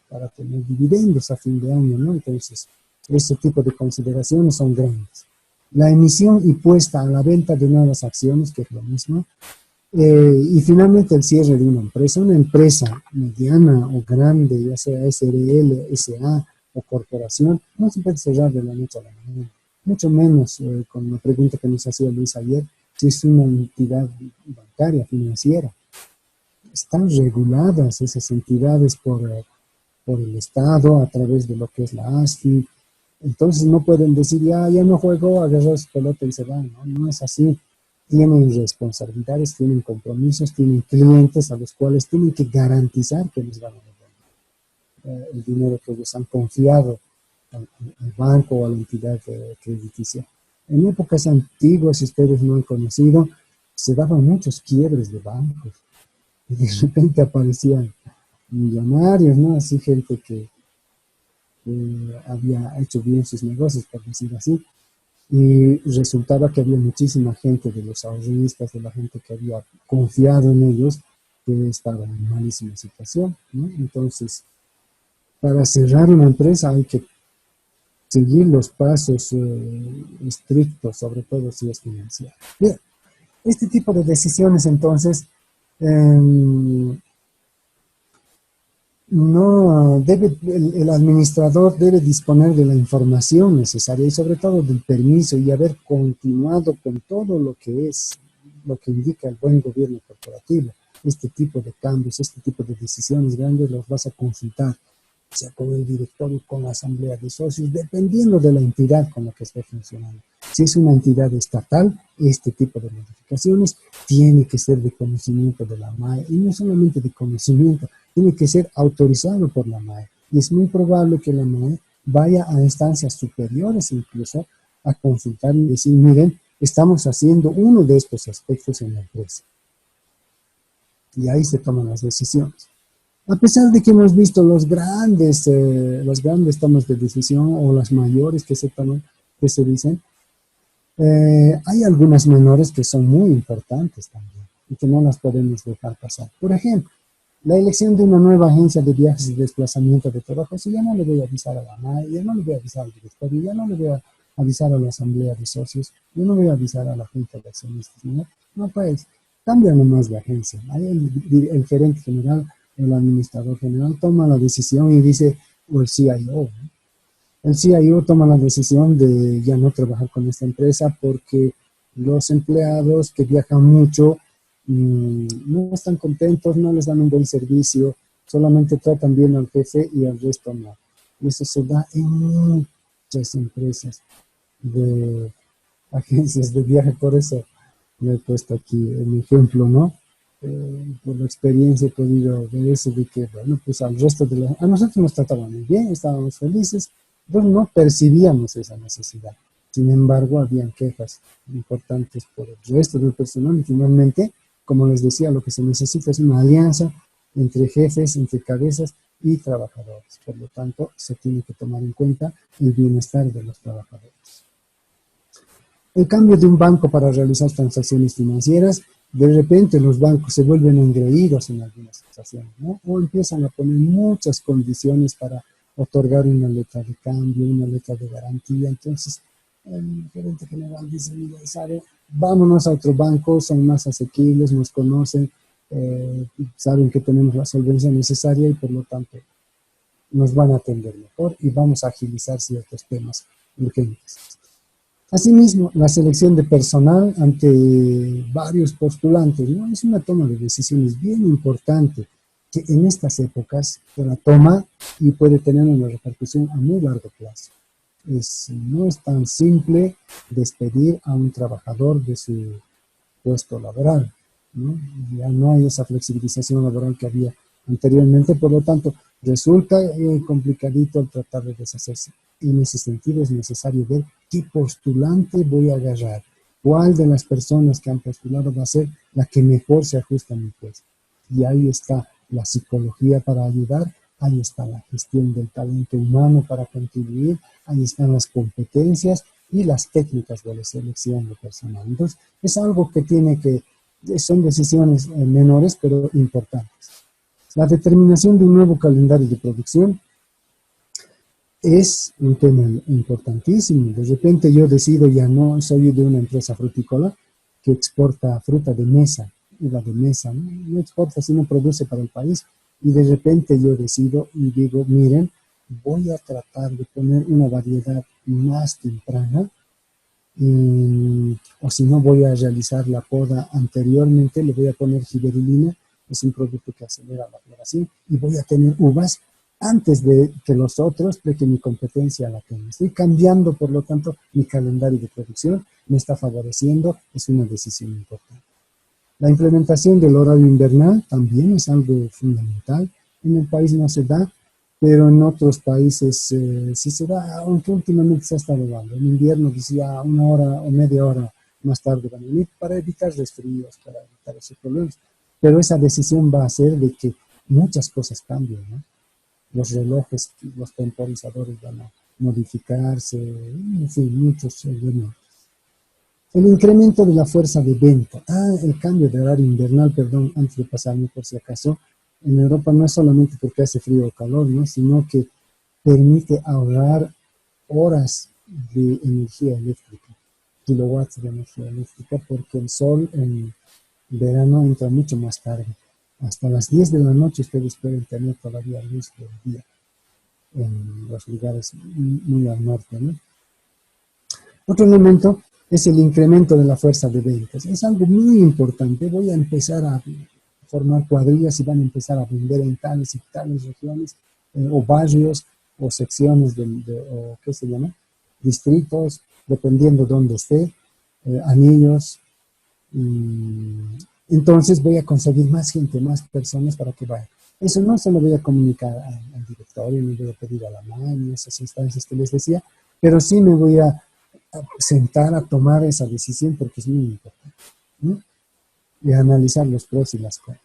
para tener dividendos a fin de año, ¿no? Entonces, ese tipo de consideraciones son grandes. La emisión y puesta a la venta de nuevas acciones, que es lo mismo, y finalmente el cierre de una empresa mediana o grande, ya sea SRL, SA o corporación, no se puede cerrar de la noche a la mañana, mucho menos con la pregunta que nos hacía Luis ayer, si es una entidad bancaria, financiera. Están reguladas esas entidades por el Estado a través de lo que es la ASFI, entonces no pueden decir, ya no juego, agarrar su pelota y se van, no es así. Tienen responsabilidades, tienen compromisos, tienen clientes a los cuales tienen que garantizar que les van a devolver el dinero que ellos han confiado al banco o a la entidad crediticia. En épocas antiguas, si ustedes no han conocido, se daban muchos quiebres de bancos y de repente aparecían millonarios, ¿no? Así gente que había hecho bien sus negocios, por decir así. Y resultaba que había muchísima gente de los ahorristas, de la gente que había confiado en ellos, que estaba en malísima situación, ¿no? Entonces, para cerrar una empresa hay que seguir los pasos estrictos, sobre todo si es financiero. Bien, este tipo de decisiones entonces no debe, el administrador debe disponer de la información necesaria y sobre todo del permiso y haber continuado con todo lo que es, lo que indica el buen gobierno corporativo. Este tipo de cambios, este tipo de decisiones grandes los vas a consultar, sea con el directorio, con la asamblea de socios, dependiendo de la entidad con la que esté funcionando. Si es una entidad estatal, este tipo de modificaciones tiene que ser de conocimiento de la MAE, y no solamente de conocimiento, tiene que ser autorizado por la MAE. Y es muy probable que la MAE vaya a instancias superiores incluso a consultar y decir, miren, estamos haciendo uno de estos aspectos en la empresa. Y ahí se toman las decisiones. A pesar de que hemos visto los grandes tomas de decisión o las mayores que se toman, que se dicen, hay algunas menores que son muy importantes también y que no las podemos dejar pasar. Por ejemplo, la elección de una nueva agencia de viajes y desplazamiento de trabajo, si ya no le voy a avisar a la MAE, ya no le voy a avisar al directorio, ya no le voy a avisar a la asamblea de socios, yo no voy a avisar a la junta de accionistas, ¿no? No, pues, cambia nomás la agencia. Ahí el gerente general, el administrador general toma la decisión y dice, o el CIO, ¿no? El CIO toma la decisión de ya no trabajar con esta empresa porque los empleados que viajan mucho no están contentos, no les dan un buen servicio, solamente tratan bien al jefe y al resto no. Y eso se da en muchas empresas de agencias de viaje, por eso le he puesto aquí el ejemplo, ¿no? Por la experiencia he podido ver eso de que, bueno, pues al resto de a nosotros nos trataban muy bien, estábamos felices, pero no percibíamos esa necesidad. Sin embargo, habían quejas importantes por el resto del personal y finalmente, como les decía, lo que se necesita es una alianza entre jefes, entre cabezas y trabajadores. Por lo tanto, se tiene que tomar en cuenta el bienestar de los trabajadores. El cambio de un banco para realizar transacciones financieras, de repente los bancos se vuelven engreídos en algunas situaciones, ¿no? O empiezan a poner muchas condiciones para otorgar una letra de cambio, una letra de garantía. Entonces, el gerente general dice, mira, sabe, vámonos a otro banco, son más asequibles, nos conocen, saben que tenemos la solvencia necesaria y por lo tanto nos van a atender mejor y vamos a agilizar ciertos temas urgentes. Asimismo, la selección de personal ante varios postulantes, ¿no? Es una toma de decisiones bien importante que en estas épocas se la toma y puede tener una repercusión a muy largo plazo. No es tan simple despedir a un trabajador de su puesto laboral, ¿no? Ya no hay esa flexibilización laboral que había anteriormente, por lo tanto, resulta complicadito el tratar de deshacerse. En ese sentido es necesario ver qué postulante voy a agarrar, cuál de las personas que han postulado va a ser la que mejor se ajusta a mi puesto. Y ahí está la psicología para ayudar, ahí está la gestión del talento humano para contribuir, ahí están las competencias y las técnicas de la selección de personal. Entonces, es algo que son decisiones menores, pero importantes. La determinación de un nuevo calendario de producción es un tema importantísimo. De repente yo decido, ya no soy de una empresa frutícola que exporta fruta de mesa, uva de mesa, no exporta, sino produce para el país. Y de repente yo decido y digo, miren, voy a tratar de poner una variedad más temprana, o si no voy a realizar la poda anteriormente, le voy a poner giberulina, es un producto que acelera la floración, y voy a tener uvas antes de que los otros, de que mi competencia la tenga. Estoy cambiando, por lo tanto, mi calendario de producción, me está favoreciendo, es una decisión importante. La implementación del horario invernal también es algo fundamental. En el país no se da, pero en otros países sí se da, aunque últimamente se ha estado dando. En invierno decía una hora o media hora más tarde van a venir para evitar resfríos, para evitar esos problemas. Pero esa decisión va a hacer de que muchas cosas cambien, ¿no? Los relojes, los temporizadores van a modificarse, en fin, muchos elementos. El incremento de la fuerza de venta. El cambio de horario invernal, perdón, antes de pasarme por si acaso, en Europa no es solamente porque hace frío o calor, ¿no? Sino que permite ahorrar horas de energía eléctrica, kilowatts de energía eléctrica, porque el sol en verano entra mucho más tarde. Hasta las 10 de la noche ustedes pueden tener todavía luz del día en los lugares muy al norte, ¿no? Otro elemento es el incremento de la fuerza de ventas. Es algo muy importante. Voy a empezar a formar cuadrillas y van a empezar a vender en tales y tales regiones, o barrios, o secciones, o ¿qué se llama? Distritos, dependiendo dónde esté, anillos. Entonces voy a conseguir más gente, más personas para que vayan. Eso no se lo voy a comunicar al directorio, no voy a pedir a la MAN, esas instancias que les decía, pero sí me voy a sentar a tomar esa decisión porque es muy importante, ¿no? Y analizar los pros y las contras.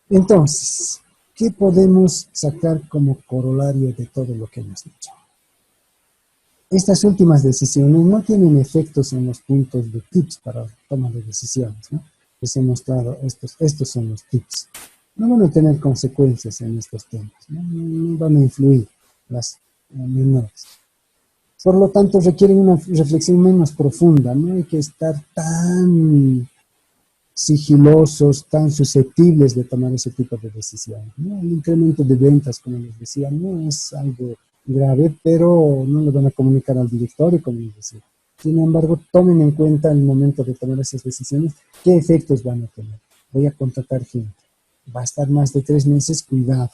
Entonces, ¿qué podemos sacar como corolario de todo lo que hemos dicho? Estas últimas decisiones no tienen efectos en los puntos de tips para toma de decisiones, ¿no? Les he mostrado, estos son los tips. No van a tener consecuencias en estos temas, no van a influir las menores. Por lo tanto, requieren una reflexión menos profunda, no hay que estar tan sigilosos, tan susceptibles de tomar ese tipo de decisiones, ¿no? El incremento de ventas, como les decía, no es algo grave, pero no lo van a comunicar al directorio, como les decía. Sin embargo, tomen en cuenta en el momento de tomar esas decisiones qué efectos van a tener. Voy a contratar gente, va a estar más de 3 meses, cuidado.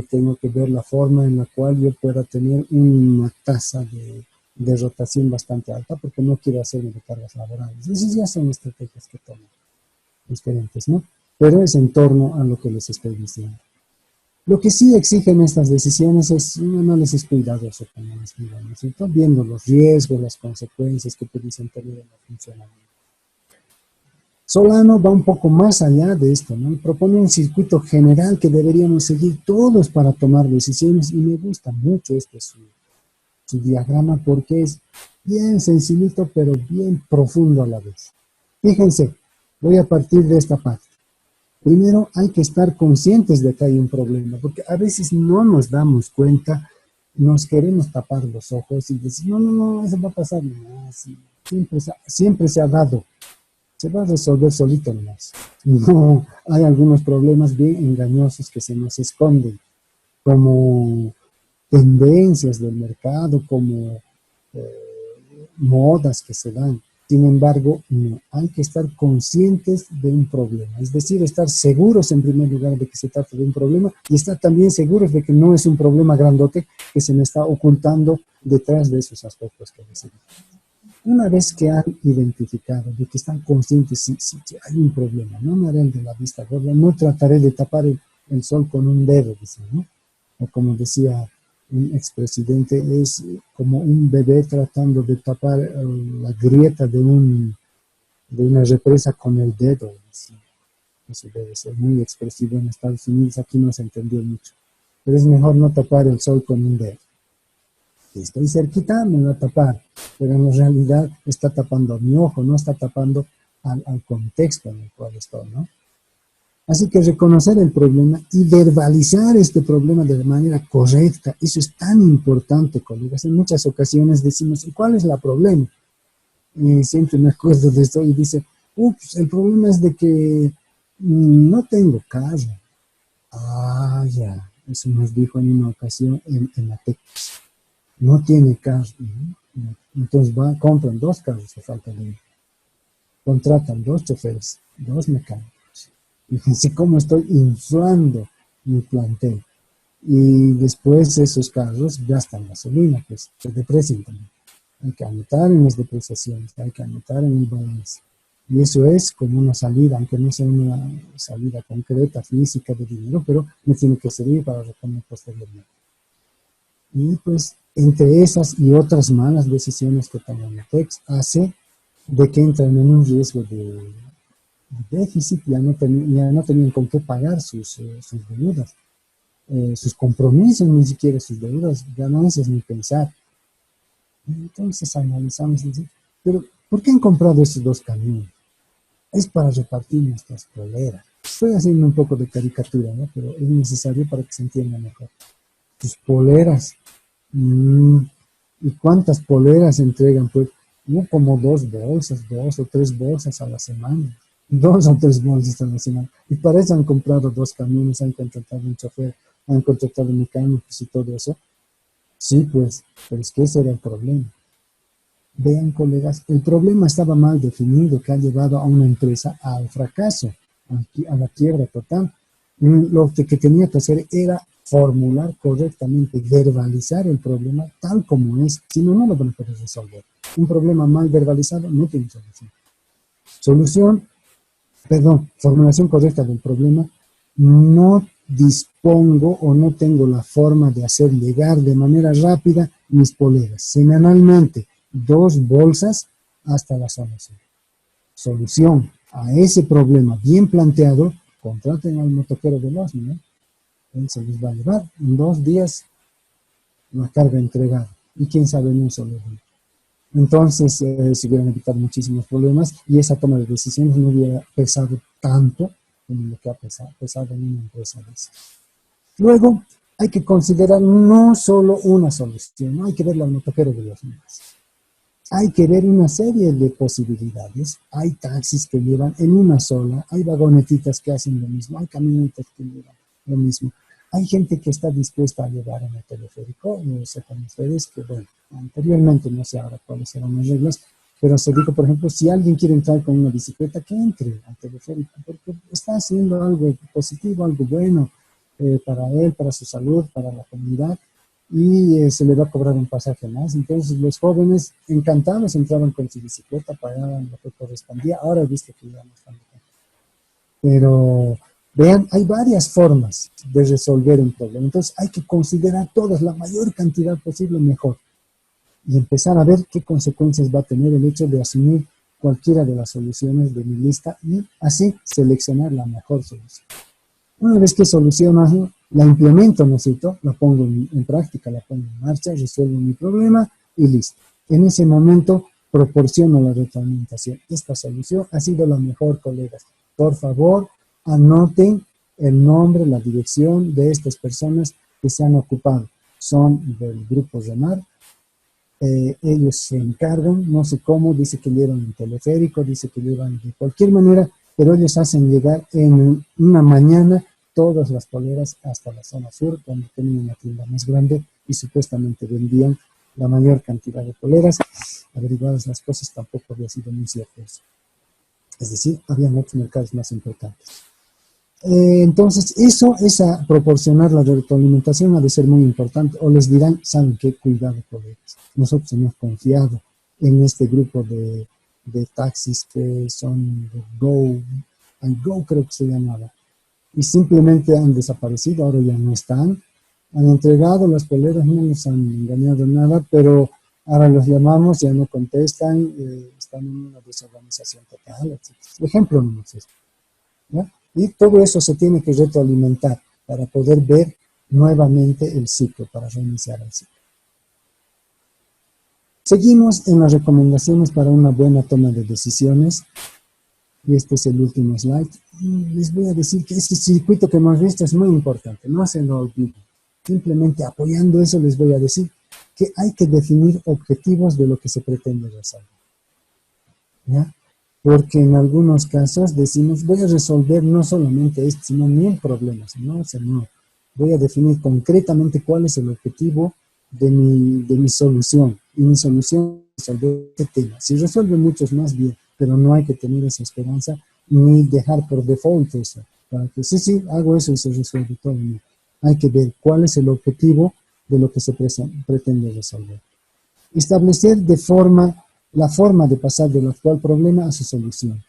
Tengo que ver la forma en la cual yo pueda tener una tasa de rotación bastante alta, porque no quiero hacerme de cargas laborales. Esas ya son estrategias que toman diferentes, ¿no? Pero es en torno a lo que les estoy diciendo. Lo que sí exigen estas decisiones es un análisis cuidadoso, como les digo, ¿no es cierto? Viendo los riesgos, las consecuencias que pudiesen tener en el funcionamiento. Solano va un poco más allá de esto, ¿no? Propone un circuito general que deberíamos seguir todos para tomar decisiones, y me gusta mucho su diagrama porque es bien sencillito pero bien profundo a la vez. Fíjense, voy a partir de esta parte. Primero hay que estar conscientes de que hay un problema, porque a veces no nos damos cuenta, nos queremos tapar los ojos y decir, no, eso va a pasar, no, siempre se ha dado. Se va a resolver solito nomás. No, hay algunos problemas bien engañosos que se nos esconden, como tendencias del mercado, como modas que se dan. Sin embargo, no, hay que estar conscientes de un problema, es decir, estar seguros en primer lugar de que se trata de un problema y estar también seguros de que no es un problema grandote que se me está ocultando detrás de esos aspectos que decimos. Una vez que han identificado, de que están conscientes, si hay un problema, no me haré el de la vista gorda, no trataré de tapar el sol con un dedo, dicen, ¿no? O como decía un expresidente, es como un bebé tratando de tapar la grieta de una represa con el dedo. ¿Sí? Eso debe ser muy expresivo en Estados Unidos, aquí no se entendió mucho. Pero es mejor no tapar el sol con un dedo. Si estoy cerquita, me va a tapar, pero en realidad está tapando mi ojo, no está tapando al contexto en el cual estoy, ¿no? Así que reconocer el problema y verbalizar este problema de manera correcta, eso es tan importante, colegas. En muchas ocasiones decimos, ¿cuál es el problema? Y siempre me acuerdo de esto y dice, ups, el problema es de que no tengo carro. Ah, ya, eso nos dijo en una ocasión en la TEC. No tiene carro. Entonces compran 2 carros a falta de uno. Contratan 2 choferes, 2 mecánicos. Fíjense cómo estoy inflando mi plantel. Y después esos carros gastan gasolina, pues se deprecian también. Hay que anotar en las depreciaciones, hay que anotar en el balance. Y eso es como una salida, aunque no sea una salida concreta, física de dinero, pero me tiene que servir para reponer posteriormente. Y pues entre esas y otras malas decisiones que toma la TEC hace de que entran en un riesgo de déficit, ya no tenían con qué pagar sus deudas, sus compromisos, ni siquiera sus deudas, ganancias ni pensar. Entonces analizamos y decimos, pero ¿por qué han comprado esos 2 camiones? Es para repartir nuestras poleras. Estoy haciendo un poco de caricatura, ¿no? Pero es necesario para que se entienda mejor. Sus poleras Mm, ¿Y cuántas poleras entregan? Pues como 2 bolsas, 2 o 3 bolsas a la semana. 2 o 3 bolsas a la semana. Y para eso han comprado 2 camiones, han contratado un chofer, han contratado mecánicos y todo eso. Sí, pues, pero es que ese era el problema. Vean, colegas, el problema estaba mal definido, que ha llevado a una empresa al fracaso, a la quiebra total. Lo que tenía que hacer era formular correctamente, verbalizar el problema tal como es, si no, no lo van a poder resolver. Un problema mal verbalizado no tiene solución. Formulación correcta del problema. No dispongo o no tengo la forma de hacer llegar de manera rápida mis poleras. Semanalmente, 2 bolsas hasta la zona sur. Solución a ese problema bien planteado, contraten al motoquero veloz, ¿no? Él se les va a llevar en 2 días la carga entregada. Y quién sabe en un solo día. Entonces se hubieran evitado muchísimos problemas y esa toma de decisiones no hubiera pesado tanto como lo que ha pesado en una empresa de esas. Luego, hay que considerar no solo una solución, no hay que verlo al motoquero de los demás. Hay que ver una serie de posibilidades. Hay taxis que llevan en una sola, hay vagonetitas que hacen lo mismo, hay camionetas que llevan lo mismo. Hay gente que está dispuesta a llevar en el teleférico, no sé con ustedes, que bueno, anteriormente no sé ahora cuáles serán las reglas, pero se dijo, por ejemplo, si alguien quiere entrar con una bicicleta, que entre al teleférico, porque está haciendo algo positivo, algo bueno para él, para su salud, para la comunidad, y se le va a cobrar un pasaje más. Entonces los jóvenes encantados entraban con su bicicleta, pagaban lo que correspondía. Ahora he visto que ya no están. Pero vean, hay varias formas de resolver un problema. Entonces hay que considerar todas, la mayor cantidad posible mejor. Y empezar a ver qué consecuencias va a tener el hecho de asumir cualquiera de las soluciones de mi lista y así seleccionar la mejor solución. Una vez que soluciono, la implemento, ¿no es cierto? La pongo en práctica, la pongo en marcha, resuelvo mi problema y listo. En ese momento proporciono la retroalimentación. Esta solución ha sido la mejor, colegas. Por favor, anoten el nombre, la dirección de estas personas que se han ocupado. Son del grupo Remar. Ellos se encargan, no sé cómo, dice que llevan en teleférico, dice que llevan de cualquier manera, pero ellos hacen llegar en una mañana todas las poleras hasta la zona sur, donde tenían una tienda más grande y supuestamente vendían la mayor cantidad de poleras. Averiguadas las cosas, tampoco había sido muy cierto eso. Es decir, habían otros mercados más importantes. Entonces, esa proporcionar la retroalimentación ha de ser muy importante. O les dirán, ¿saben qué? Cuidado, colegas. Nosotros hemos confiado en este grupo de taxis que son de Go creo que se llamaba. Y simplemente han desaparecido, ahora ya no están. Han entregado las poleras, no nos han engañado en nada, pero ahora los llamamos, ya no contestan, están en una desorganización total, etc. Ejemplo no es esto, ¿ya? Y todo eso se tiene que retroalimentar para poder ver nuevamente el ciclo, para reiniciar el ciclo. Seguimos en las recomendaciones para una buena toma de decisiones. Y este es el último slide. Les voy a decir que este circuito que hemos visto es muy importante, no se lo olviden. Simplemente apoyando eso les voy a decir que hay que definir objetivos de lo que se pretende resolver, ¿ya? Porque en algunos casos decimos, voy a resolver no solamente esto, sino 1000 problemas. No, señor. Voy a definir concretamente cuál es el objetivo de mi solución. Y mi solución es resolver este tema. Si resuelve muchos más, bien, pero no hay que tener esa esperanza ni dejar por default eso. Para que sí, hago eso y se resuelve todo. No. Hay que ver cuál es el objetivo de lo que se pretende resolver. Establecer la forma de pasar del actual problema a su solución.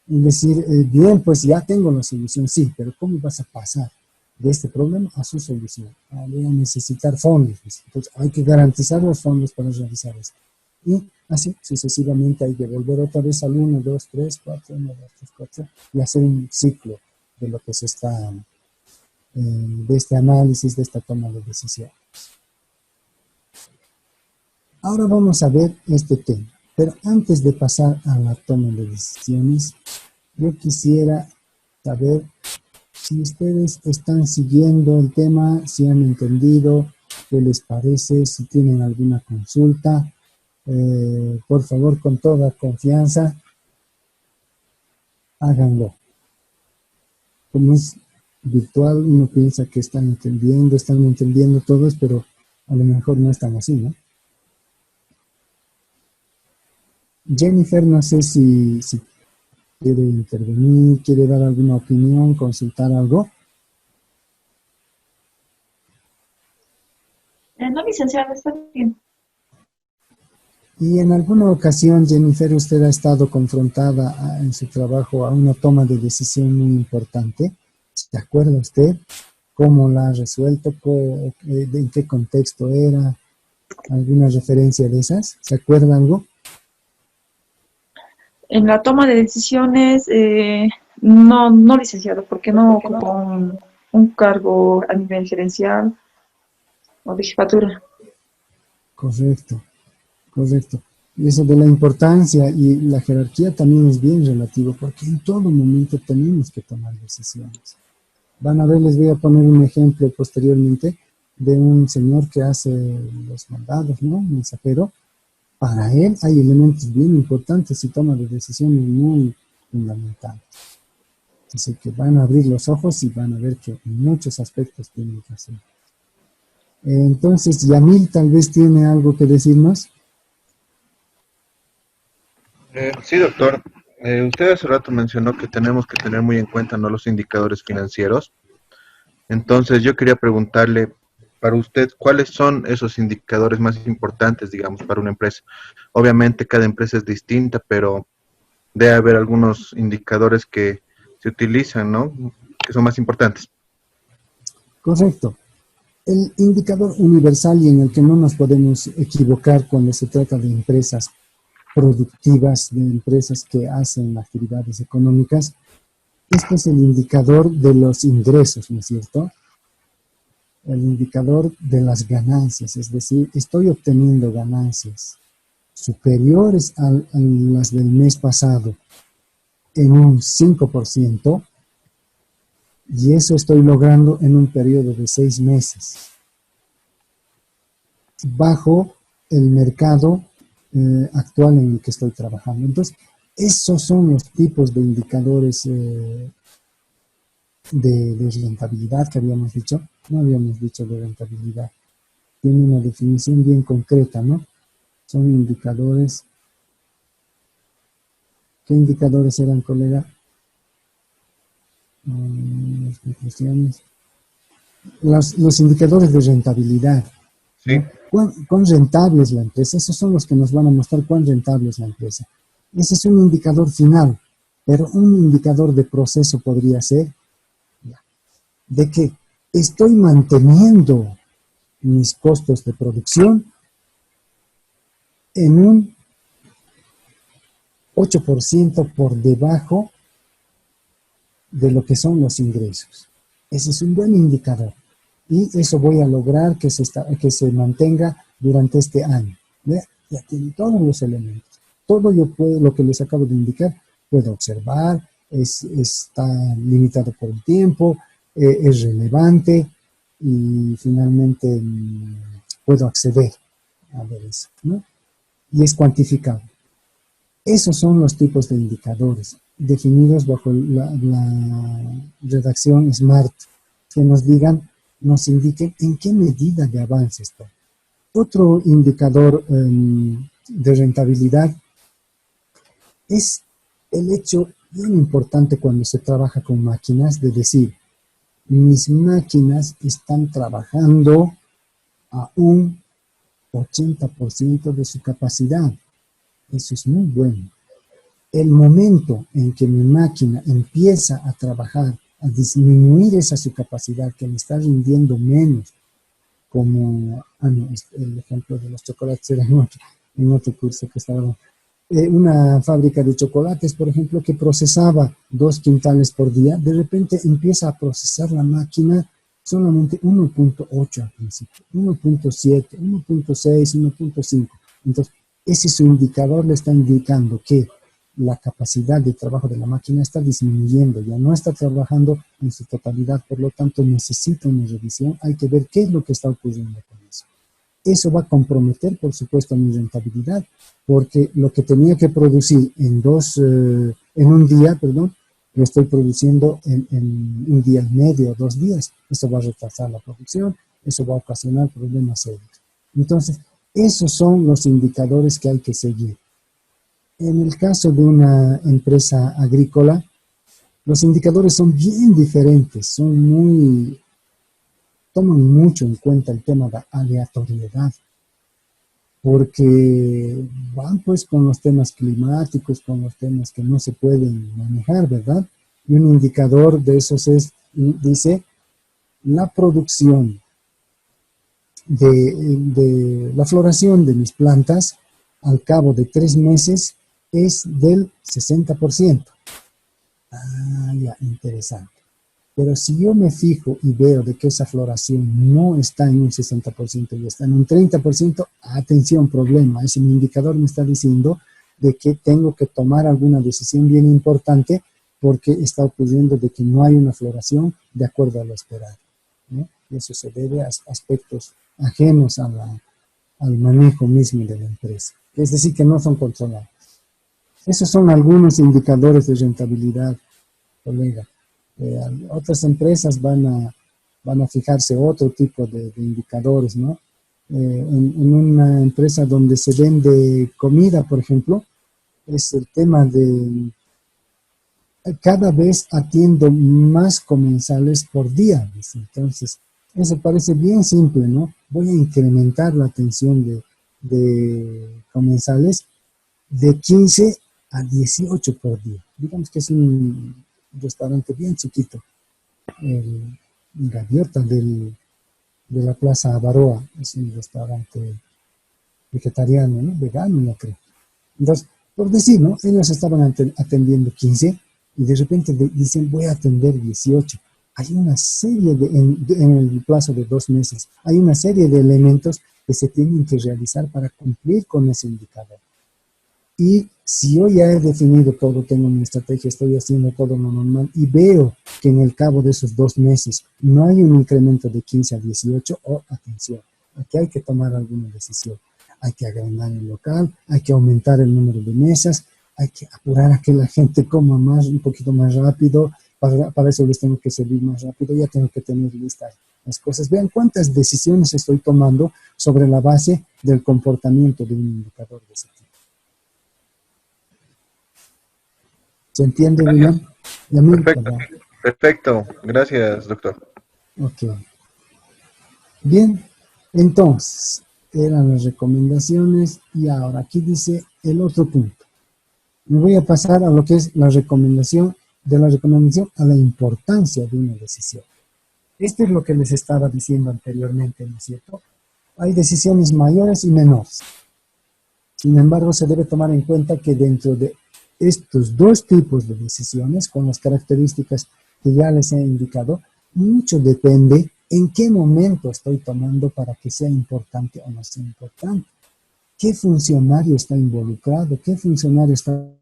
Es decir, bien, pues ya tengo la solución, sí, pero ¿cómo vas a pasar de este problema a su solución? Voy a necesitar fondos. Entonces, hay que garantizar los fondos para realizar esto. Y así sucesivamente hay que volver otra vez al 1, 2, 3, 4, 1, 2, 3, 4 y hacer un ciclo de lo que se está, de este análisis, de esta toma de decisión. Ahora vamos a ver este tema, pero antes de pasar a la toma de decisiones, yo quisiera saber si ustedes están siguiendo el tema, si han entendido, qué les parece, si tienen alguna consulta, por favor, con toda confianza, háganlo. Como es virtual, uno piensa que están entendiendo todos, pero a lo mejor no están así, ¿no? Jennifer, no sé si quiere intervenir, quiere dar alguna opinión, consultar algo. No, licenciada, está bien. Y en alguna ocasión, Jennifer, usted ha estado confrontada en su trabajo a una toma de decisión muy importante. ¿Se acuerda usted cómo la ha resuelto? ¿En qué contexto era? ¿Alguna referencia de esas? ¿Se acuerda algo? En la toma de decisiones, no, licenciado, porque no ocupo un cargo a nivel gerencial o de jefatura. Correcto. Y eso de la importancia y la jerarquía también es bien relativo, porque en todo momento tenemos que tomar decisiones. Van a ver, les voy a poner un ejemplo posteriormente de un señor que hace los mandados, ¿no? Un mensajero. Para él hay elementos bien importantes y toma de decisiones muy fundamentales. Así que van a abrir los ojos y van a ver que en muchos aspectos tienen que hacer. Entonces, Yamil tal vez tiene algo que decirnos. Sí, doctor. Usted hace rato mencionó que tenemos que tener muy en cuenta, ¿no?, los indicadores financieros. Entonces, yo quería preguntarle, para usted, ¿cuáles son esos indicadores más importantes, digamos, para una empresa? Obviamente, cada empresa es distinta, pero debe haber algunos indicadores que se utilizan, ¿no?, que son más importantes. Correcto. El indicador universal y en el que no nos podemos equivocar cuando se trata de empresas productivas, de empresas que hacen actividades económicas, este es el indicador de los ingresos, ¿no es cierto? El indicador de las ganancias, es decir, estoy obteniendo ganancias superiores a las del mes pasado en un 5%, y eso estoy logrando en un periodo de 6 meses, bajo el mercado actual en el que estoy trabajando. Entonces, esos son los tipos de indicadores de rentabilidad que habíamos dicho. No habíamos dicho de rentabilidad. Tiene una definición bien concreta, ¿no? Son indicadores. ¿Qué indicadores eran, colega? Las conclusiones. Los indicadores de rentabilidad. Sí. ¿Cuán rentable es la empresa? Esos son los que nos van a mostrar cuán rentable es la empresa. Ese es un indicador final, pero un indicador de proceso podría ser de que estoy manteniendo mis costos de producción en un 8% por debajo de lo que son los ingresos. Ese es un buen indicador. Y eso voy a lograr que se mantenga durante este año. ¿Ve? Ya tiene todos los elementos. Todo lo que les acabo de indicar, puedo observar, está limitado por el tiempo, es relevante y finalmente puedo acceder a ver eso, ¿no? Y es cuantificable. Esos son los tipos de indicadores definidos bajo la redacción SMART, que nos indiquen en qué medida de avance está. Otro indicador de rentabilidad es el hecho bien importante cuando se trabaja con máquinas, de decir, mis máquinas están trabajando a un 80% de su capacidad. Eso es muy bueno. El momento en que mi máquina empieza a trabajar, a disminuir su capacidad, que me está rindiendo menos, como el ejemplo de los chocolates era en otro curso que estaba, una fábrica de chocolates, por ejemplo, que procesaba 2 quintales por día, de repente empieza a procesar la máquina solamente 1.8 al principio, 1.7, 1.6, 1.5. Entonces, ese su indicador le está indicando que la capacidad de trabajo de la máquina está disminuyendo, ya no está trabajando en su totalidad, por lo tanto necesita una revisión, hay que ver qué es lo que está ocurriendo con eso. eso va a comprometer, por supuesto, mi rentabilidad, porque lo que tenía que producir en un día, perdón, lo estoy produciendo en un día y medio, 2 días. Eso va a retrasar la producción, eso va a ocasionar problemas serios. Entonces, esos son los indicadores que hay que seguir. En el caso de una empresa agrícola, los indicadores son bien diferentes, toman mucho en cuenta el tema de aleatoriedad, porque van pues con los temas climáticos, con los temas que no se pueden manejar, ¿verdad? Y un indicador de esos dice, la producción de la floración de mis plantas al cabo de 3 meses es del 60%. Ah, ya, interesante. Pero si yo me fijo y veo de que esa floración no está en un 60% y está en un 30%, atención, problema. Ese indicador me está diciendo de que tengo que tomar alguna decisión bien importante porque está ocurriendo de que no hay una floración de acuerdo a lo esperado, ¿no? Y eso se debe a aspectos ajenos al manejo mismo de la empresa. Es decir, que no son controlables. Esos son algunos indicadores de rentabilidad, colega. Otras empresas van a fijarse otro tipo de indicadores, ¿no? En una empresa donde se vende comida, por ejemplo, es el tema de cada vez atiendo más comensales por día. Entonces, eso parece bien simple, ¿no? Voy a incrementar la atención de comensales de 15 a 18 por día. Digamos que es un restaurante bien chiquito, el Gaviota de la Plaza Avaroa, es un restaurante vegetariano, ¿no? Vegano, no creo. Entonces, por decir, ¿no? Ellos estaban atendiendo 15 y de repente dicen, voy a atender 18. Hay una serie en el plazo de 2 meses, hay una serie de elementos que se tienen que realizar para cumplir con ese indicador. Y si yo ya he definido todo, tengo mi estrategia, estoy haciendo todo lo normal y veo que en el cabo de esos 2 meses no hay un incremento de 15 a 18, atención, aquí hay que tomar alguna decisión. Hay que agrandar el local, hay que aumentar el número de mesas, hay que apurar a que la gente coma un poquito más rápido, para eso les tengo que servir más rápido, ya tengo que tener listas las cosas. Vean cuántas decisiones estoy tomando sobre la base del comportamiento de un indicador de ese tipo. ¿Se entiende, William? Perfecto, perfecto. Gracias, doctor. Ok. Bien, entonces, eran las recomendaciones y ahora aquí dice el otro punto. Me voy a pasar a lo que es la recomendación a la importancia de una decisión. Esto es lo que les estaba diciendo anteriormente, ¿no es cierto? Hay decisiones mayores y menores. Sin embargo, se debe tomar en cuenta que dentro de estos dos tipos de decisiones, con las características que ya les he indicado, mucho depende en qué momento estoy tomando para que sea importante o no sea importante. ¿Qué funcionario está involucrado? ¿Qué funcionario está en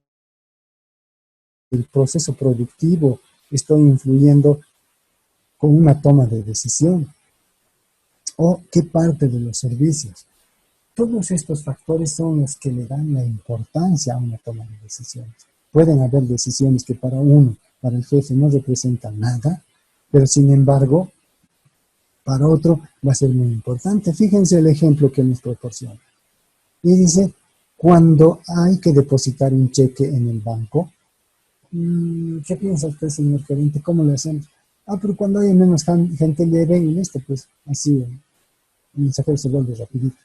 el proceso productivo? Estoy influyendo con una toma de decisión. ¿O qué parte de los servicios? Todos estos factores son los que le dan la importancia a una toma de decisiones. Pueden haber decisiones que para el jefe no representan nada, pero sin embargo, para otro va a ser muy importante. Fíjense el ejemplo que nos proporciona. Y dice, cuando hay que depositar un cheque en el banco, ¿qué piensa usted, señor gerente? ¿Cómo le hacemos? Pero cuando hay menos gente le ven y listo, pues así el mensajero se vuelve rapidito.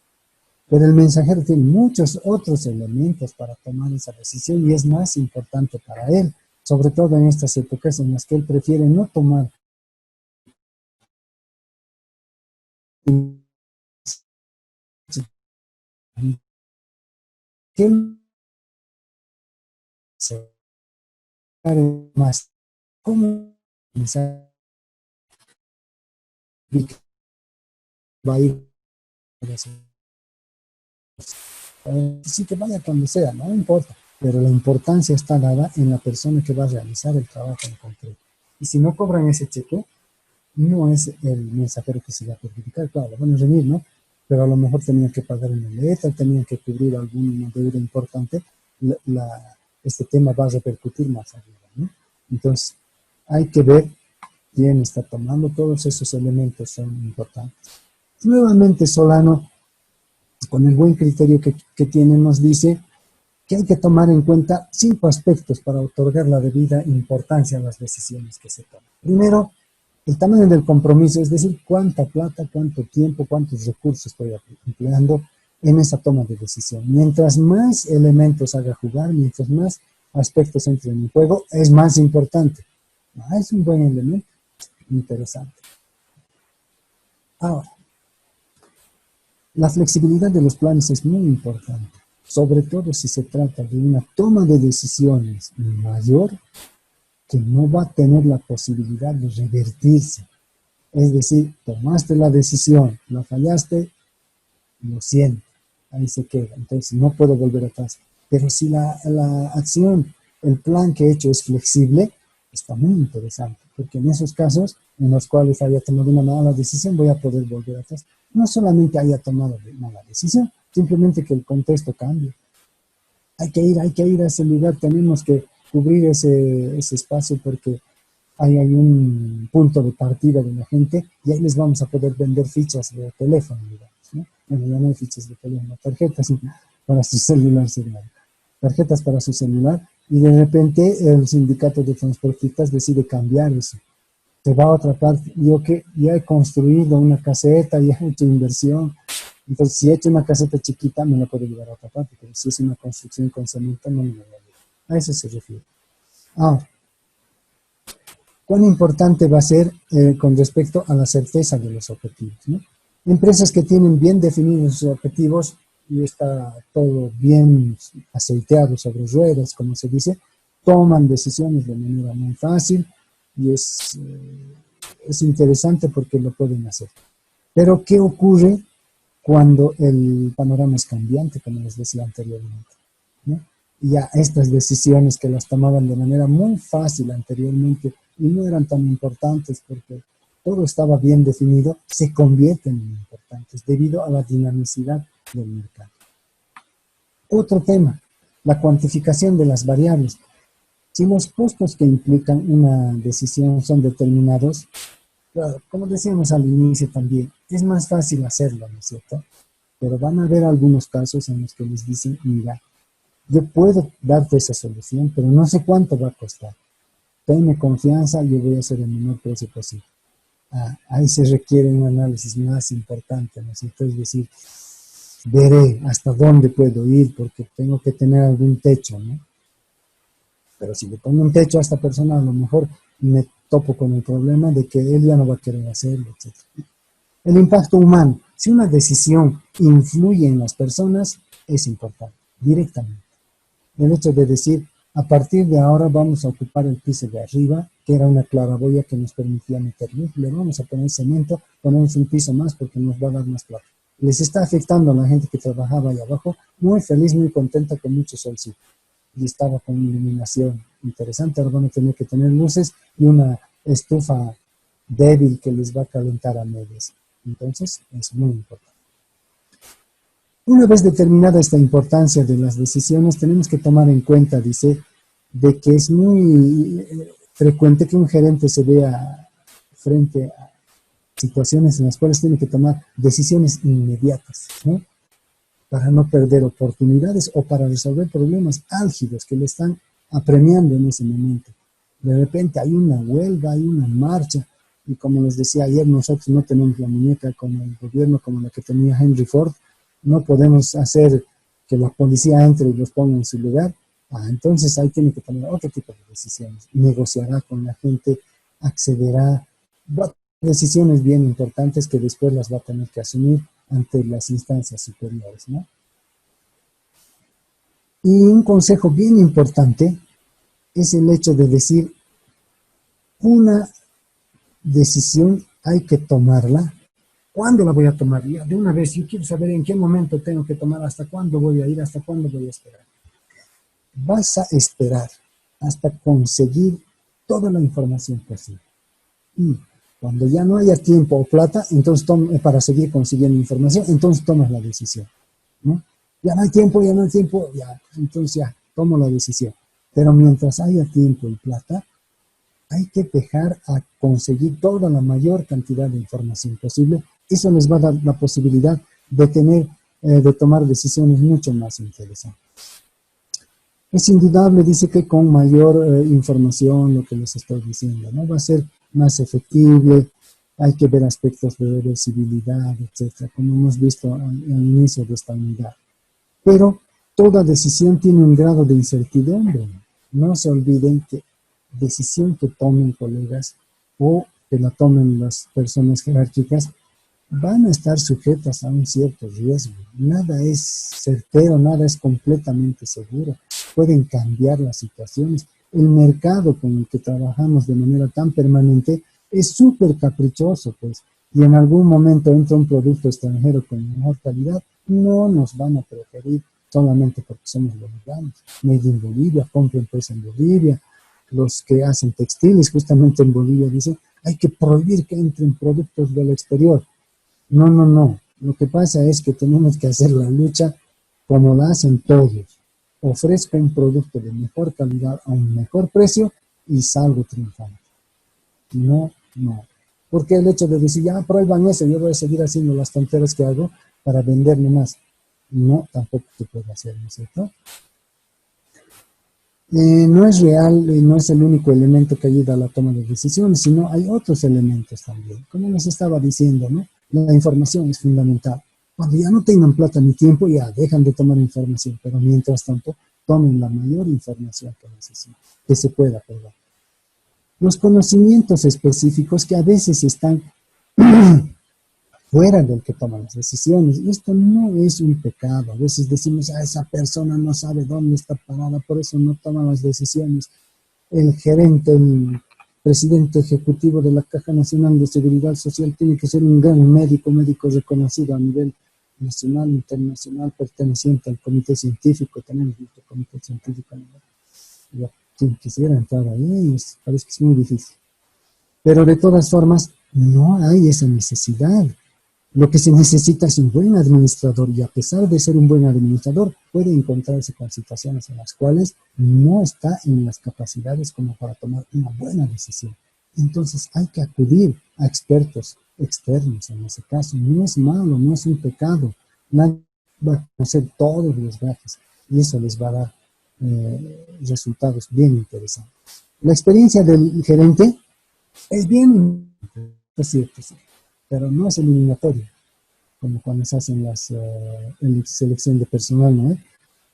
Pero el mensajero tiene muchos otros elementos para tomar esa decisión y es más importante para él, sobre todo en estas épocas en las que él prefiere no tomar que más cómo va a ir sí que vaya cuando sea, no importa, pero la importancia está dada en la persona que va a realizar el trabajo en concreto. Y si no cobran ese cheque, no es el mensajero que se va a perjudicar, claro, lo van a venir, ¿no? pero a lo mejor tenían que pagar una letra, tenían que cubrir alguna deuda importante, este tema va a repercutir más arriba, ¿no? Entonces, hay que ver quién está tomando, todos esos elementos son importantes. Nuevamente, Solano, con el buen criterio que tiene, nos dice que hay que tomar en cuenta 5 aspectos para otorgar la debida importancia a las decisiones que se toman. Primero, el tamaño del compromiso, es decir, cuánta plata, cuánto tiempo, cuántos recursos estoy empleando en esa toma de decisión. Mientras más elementos haga jugar, mientras más aspectos entren en juego, es más importante. Es un buen elemento, interesante. Ahora, la flexibilidad de los planes es muy importante, sobre todo si se trata de una toma de decisiones mayor que no va a tener la posibilidad de revertirse. Es decir, tomaste la decisión, la fallaste, lo siento, ahí se queda. Entonces no puedo volver atrás. Pero si la acción, el plan que he hecho es flexible, está muy interesante, porque en esos casos en los cuales haya tomado una mala decisión, voy a poder volver atrás. No solamente haya tomado una mala decisión, simplemente que el contexto cambie. Hay que ir a ese lugar, tenemos que cubrir ese espacio porque ahí hay un punto de partida de la gente y ahí les vamos a poder vender fichas de teléfono, digamos, ¿no? Bueno, ya no hay fichas de teléfono, tarjetas para su celular, tarjetas para su celular, y de repente el sindicato de transportistas decide cambiar eso. Se va a otra parte. Yo que ya he construido una caseta, ya he hecho inversión, entonces si he hecho una caseta chiquita me la puedo llevar a otra parte, pero si es una construcción con cemento no me la voy a llevar. A eso se refiere. Ahora, ¿cuán importante va a ser con respecto a la certeza de los objetivos, ¿no? Empresas que tienen bien definidos sus objetivos y está todo bien aceiteado sobre ruedas, como se dice, toman decisiones de manera muy fácil y es interesante porque lo pueden hacer. Pero, ¿qué ocurre cuando el panorama es cambiante, como les decía anteriormente, ¿no? Ya estas decisiones que las tomaban de manera muy fácil anteriormente y no eran tan importantes porque todo estaba bien definido, se convierten en importantes debido a la dinamicidad del mercado. Otro tema, la cuantificación de las variables. Si los costos que implican una decisión son determinados, claro, como decíamos al inicio también, es más fácil hacerlo, ¿no es cierto? Pero van a haber algunos casos en los que les dicen, mira, yo puedo darte esa solución, pero no sé cuánto va a costar. Tenme confianza, yo voy a hacer el menor precio posible. Ahí se requiere un análisis más importante, ¿no es cierto? Es decir, veré hasta dónde puedo ir porque tengo que tener algún techo, ¿no? Pero si le pongo un techo a esta persona, a lo mejor me topo con el problema de que él ya no va a querer hacerlo, etc. El impacto humano. Si una decisión influye en las personas, es importante, directamente. El hecho de decir, a partir de ahora vamos a ocupar el piso de arriba, que era una claraboya que nos permitía meter luz, le vamos a poner cemento, ponemos un piso más porque nos va a dar más plata. Les está afectando a la gente que trabajaba ahí abajo, muy feliz, muy contenta, con mucho solcito. Y estaba con iluminación interesante, ahora van a tener que tener luces y una estufa débil que les va a calentar a medias. Entonces, es muy importante. Una vez determinada esta importancia de las decisiones, tenemos que tomar en cuenta, dice, de que es muy frecuente que un gerente se vea frente a situaciones en las cuales tiene que tomar decisiones inmediatas, ¿no? Para no perder oportunidades o para resolver problemas álgidos que le están apremiando en ese momento. De repente hay una huelga, hay una marcha, y como les decía ayer, nosotros no tenemos la muñeca con el gobierno como la que tenía Henry Ford. No podemos hacer que la policía entre y los ponga en su lugar. Entonces ahí tiene que tomar otro tipo de decisiones. Negociará con la gente, accederá, va a tomar decisiones bien importantes que después las va a tener que asumir ante las instancias superiores, ¿no? Y un consejo bien importante es el hecho de decir, una decisión hay que tomarla. ¿Cuándo la voy a tomar? Ya, de una vez, yo quiero saber en qué momento tengo que tomar, hasta cuándo voy a ir, hasta cuándo voy a esperar. Vas a esperar hasta conseguir toda la información posible. Y Cuando ya no haya tiempo o plata, entonces para seguir consiguiendo información, entonces tomas la decisión, ¿no? Ya no hay tiempo, ya, entonces ya, tomo la decisión. Pero mientras haya tiempo y plata, hay que dejar a conseguir toda la mayor cantidad de información posible. Eso les va a dar la posibilidad de tomar decisiones mucho más interesantes. Es indudable, dice, que con mayor información, lo que les estoy diciendo, ¿no? Va a ser más efectivo, hay que ver aspectos de reversibilidad, etcétera, como hemos visto al inicio de esta unidad. Pero toda decisión tiene un grado de incertidumbre. No se olviden que decisión que tomen colegas o que la tomen las personas jerárquicas van a estar sujetas a un cierto riesgo. Nada es certero, nada es completamente seguro. Pueden cambiar las situaciones. El mercado con el que trabajamos de manera tan permanente es súper caprichoso, pues, y en algún momento entra un producto extranjero con mejor calidad, no nos van a preferir solamente porque somos bolivianos. Made in Bolivia, compren pues en Bolivia. Los que hacen textiles justamente en Bolivia dicen, hay que prohibir que entren productos del exterior. No. Lo que pasa es que tenemos que hacer la lucha como la hacen todos. Ofrezco un producto de mejor calidad a un mejor precio y salgo triunfante. No. Porque el hecho de decir, ya prohíban eso, yo voy a seguir haciendo las tonteras que hago para venderme más. No, tampoco se puede hacer, ¿no es cierto? No es real, no es el único elemento que ayuda a la toma de decisiones, sino hay otros elementos también. Como les estaba diciendo, ¿no? La información es fundamental. Cuando ya no tengan plata ni tiempo, ya dejan de tomar información, pero mientras tanto, tomen la mayor información que necesiten, que se pueda, perdón. Los conocimientos específicos que a veces están fuera del que toma las decisiones. Y esto no es un pecado. A veces decimos, esa persona no sabe dónde está parada, por eso no toma las decisiones. El gerente, el presidente ejecutivo de la Caja Nacional de Seguridad Social tiene que ser un gran médico reconocido a nivel nacional, internacional, perteneciente al comité científico. Tenemos nuestro comité científico. Quien quisiera entrar ahí, parece que es muy difícil. Pero de todas formas, no hay esa necesidad. Lo que se necesita es un buen administrador, y a pesar de ser un buen administrador, puede encontrarse con situaciones en las cuales no está en las capacidades como para tomar una buena decisión. Entonces hay que acudir a expertos externos en ese caso. No es malo, no es un pecado. Nadie va a conocer todos los gajes y eso les va a dar resultados bien interesantes. La experiencia del gerente es bien, es cierto, sí, pero no es eliminatoria, como cuando se hacen las selección de personal, ¿no?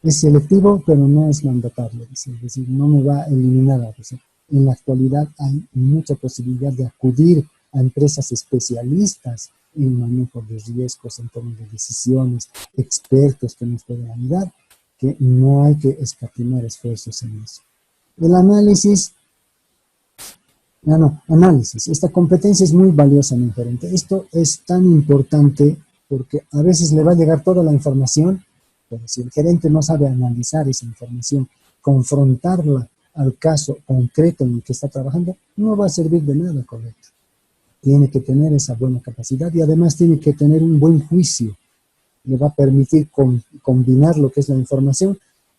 Es selectivo, pero no es mandatario, es decir, no me va a eliminar a persona. En la actualidad hay mucha posibilidad de acudir a empresas especialistas en manejo de riesgos, en toma de decisiones, expertos que nos pueden ayudar, que no hay que escatimar esfuerzos en eso. El análisis. Análisis. Esta competencia es muy valiosa en un gerente. Esto es tan importante porque a veces le va a llegar toda la información, pero si el gerente no sabe analizar esa información, confrontarla al caso concreto en el que está trabajando, no va a servir de nada, correcto. Tiene que tener esa buena capacidad y además tiene que tener un buen juicio. Le va a permitir combinar lo que es la información,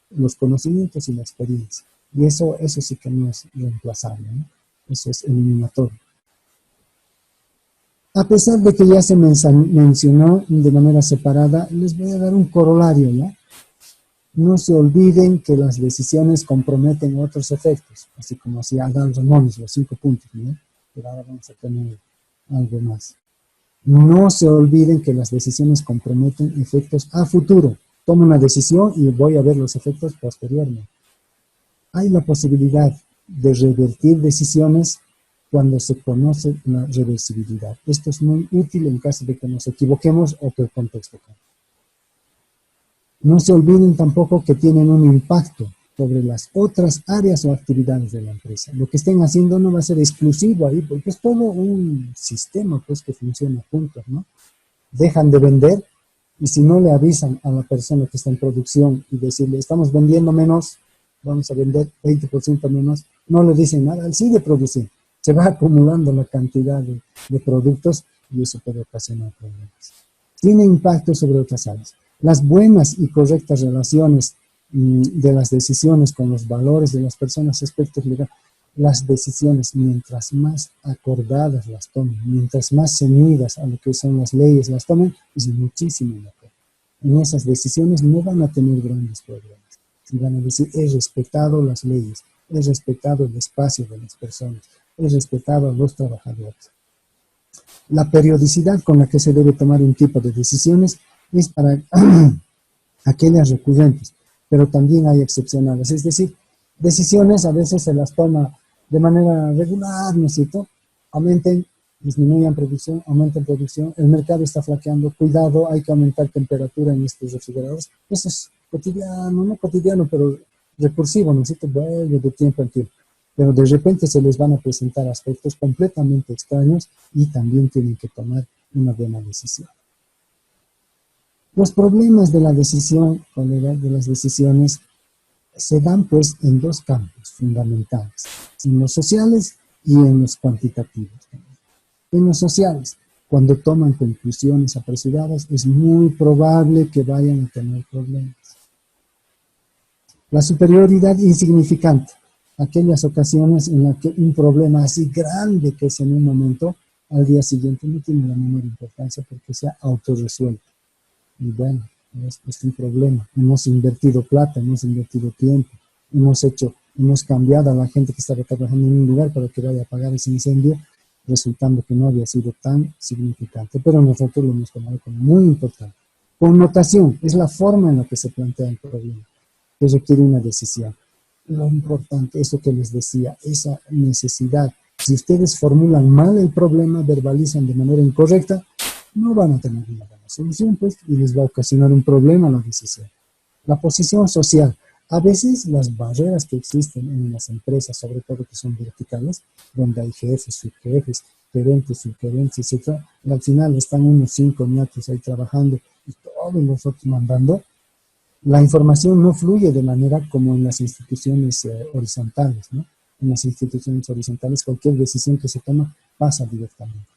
los conocimientos y la experiencia. Y eso sí que no es reemplazable, ¿no? Eso es eliminatorio. A pesar de que ya se mencionó de manera separada, les voy a dar un corolario, ¿ya? No se olviden que las decisiones comprometen otros efectos, así como hacía Adán Ramones, los 5 puntos, ¿no? Pero ahora vamos a tener algo más. No se olviden que las decisiones comprometen efectos a futuro. Tomo una decisión y voy a ver los efectos posteriormente. Hay la posibilidad de revertir decisiones cuando se conoce la reversibilidad. Esto es muy útil en caso de que nos equivoquemos o que el contexto cambie. No se olviden tampoco que tienen un impacto sobre las otras áreas o actividades de la empresa. Lo que estén haciendo no va a ser exclusivo ahí, porque es todo un sistema pues, que funciona juntos, ¿no? Dejan de vender y si no le avisan a la persona que está en producción y decirle, estamos vendiendo menos, vamos a vender 20% menos, no le dicen nada, él sigue produciendo. Se va acumulando la cantidad de productos y eso puede ocasionar problemas. Tiene impacto sobre otras áreas. Las buenas y correctas relaciones de las decisiones con los valores de las personas, aspectos legales, las decisiones, mientras más acordadas las tomen, mientras más ceñidas a lo que son las leyes las tomen, es muchísimo mejor. En esas decisiones no van a tener grandes problemas. Y van a decir, he respetado las leyes, he respetado el espacio de las personas, he respetado a los trabajadores. La periodicidad con la que se debe tomar un tipo de decisiones es para aquellas recurrentes, pero también hay excepcionales. Es decir, decisiones a veces se las toma de manera regular, ¿no es cierto? Disminuyan producción, aumenten producción, el mercado está flaqueando, cuidado, hay que aumentar temperatura en estos refrigeradores. Eso es cotidiano, no cotidiano, pero recursivo, ¿no es cierto? Vuelve de tiempo en tiempo. Pero de repente se les van a presentar aspectos completamente extraños y también tienen que tomar una buena decisión. Los problemas de la decisión, de las decisiones, se dan pues en dos campos fundamentales, en los sociales y en los cuantitativos. En los sociales, cuando toman conclusiones apresuradas, es muy probable que vayan a tener problemas. La superioridad insignificante, aquellas ocasiones en las que un problema así grande que es en un momento, al día siguiente no tiene la menor importancia porque se ha autorresuelto. Y bueno, es un problema. Hemos invertido plata, hemos invertido tiempo, hemos cambiado a la gente que estaba trabajando en un lugar para que vaya a apagar ese incendio, resultando que no había sido tan significante, pero nosotros lo hemos tomado como muy importante. Connotación es la forma en la que se plantea el problema, que requiere una decisión. Lo importante, eso que les decía, esa necesidad. Si ustedes formulan mal el problema, verbalizan de manera incorrecta, no van a tener una buena solución, pues, y les va a ocasionar un problema a la decisión. La posición social. A veces las barreras que existen en las empresas, sobre todo que son verticales, donde hay jefes, subjefes, gerentes, subgerentes, etc., y al final están unos 5 ñatos ahí trabajando y todos los otros mandando, la información no fluye de manera como en las instituciones horizontales, ¿no? En las instituciones horizontales cualquier decisión que se toma pasa directamente.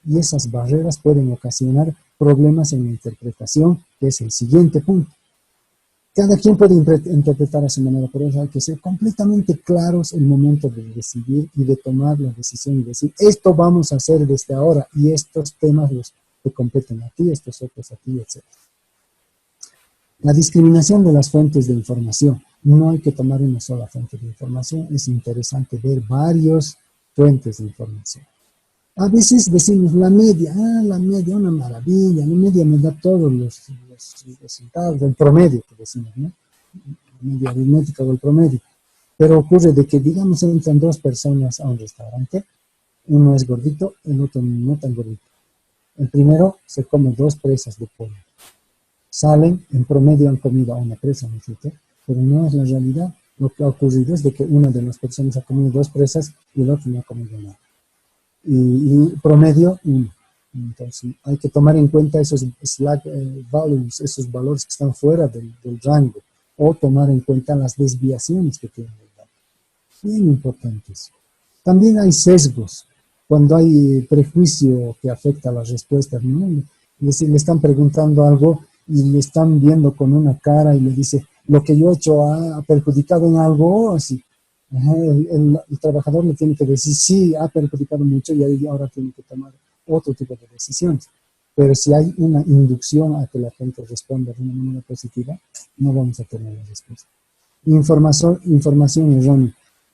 Y esas barreras pueden ocasionar problemas en la interpretación, que es el siguiente punto. Cada quien puede interpretar a su manera, por eso hay que ser completamente claros en el momento de decidir y de tomar la decisión y decir, esto vamos a hacer desde ahora y estos temas los que competen a ti, estos otros a ti, etc. La discriminación de las fuentes de información. No hay que tomar una sola fuente de información, es interesante ver varias fuentes de información. A veces decimos la media, una maravilla, la media me da todos los resultados, el promedio que decimos, ¿no? La media aritmética o el promedio. Pero ocurre de que, digamos, entran 2 personas a un restaurante, uno es gordito, el otro no tan gordito. El primero se come 2 presas de pollo. Salen, en promedio han comido a una presa, ¿no es cierto? Pero no es la realidad. Lo que ha ocurrido es de que una de las personas ha comido 2 presas y el otro no ha comido nada. Y promedio 1. Entonces hay que tomar en cuenta esos slack values, esos valores que están fuera del rango, o tomar en cuenta las desviaciones que tienen el rango. Bien importantes. También hay sesgos, cuando hay prejuicio que afecta a las respuestas, ¿no? Es decir, le están preguntando algo y le están viendo con una cara y le dice, lo que yo he hecho ha perjudicado en algo, así. El trabajador le tiene que decir, sí, ha perjudicado mucho y ahí ahora tiene que tomar otro tipo de decisiones. Pero si hay una inducción a que la gente responda de una manera positiva, no vamos a tener la respuesta. Información errónea.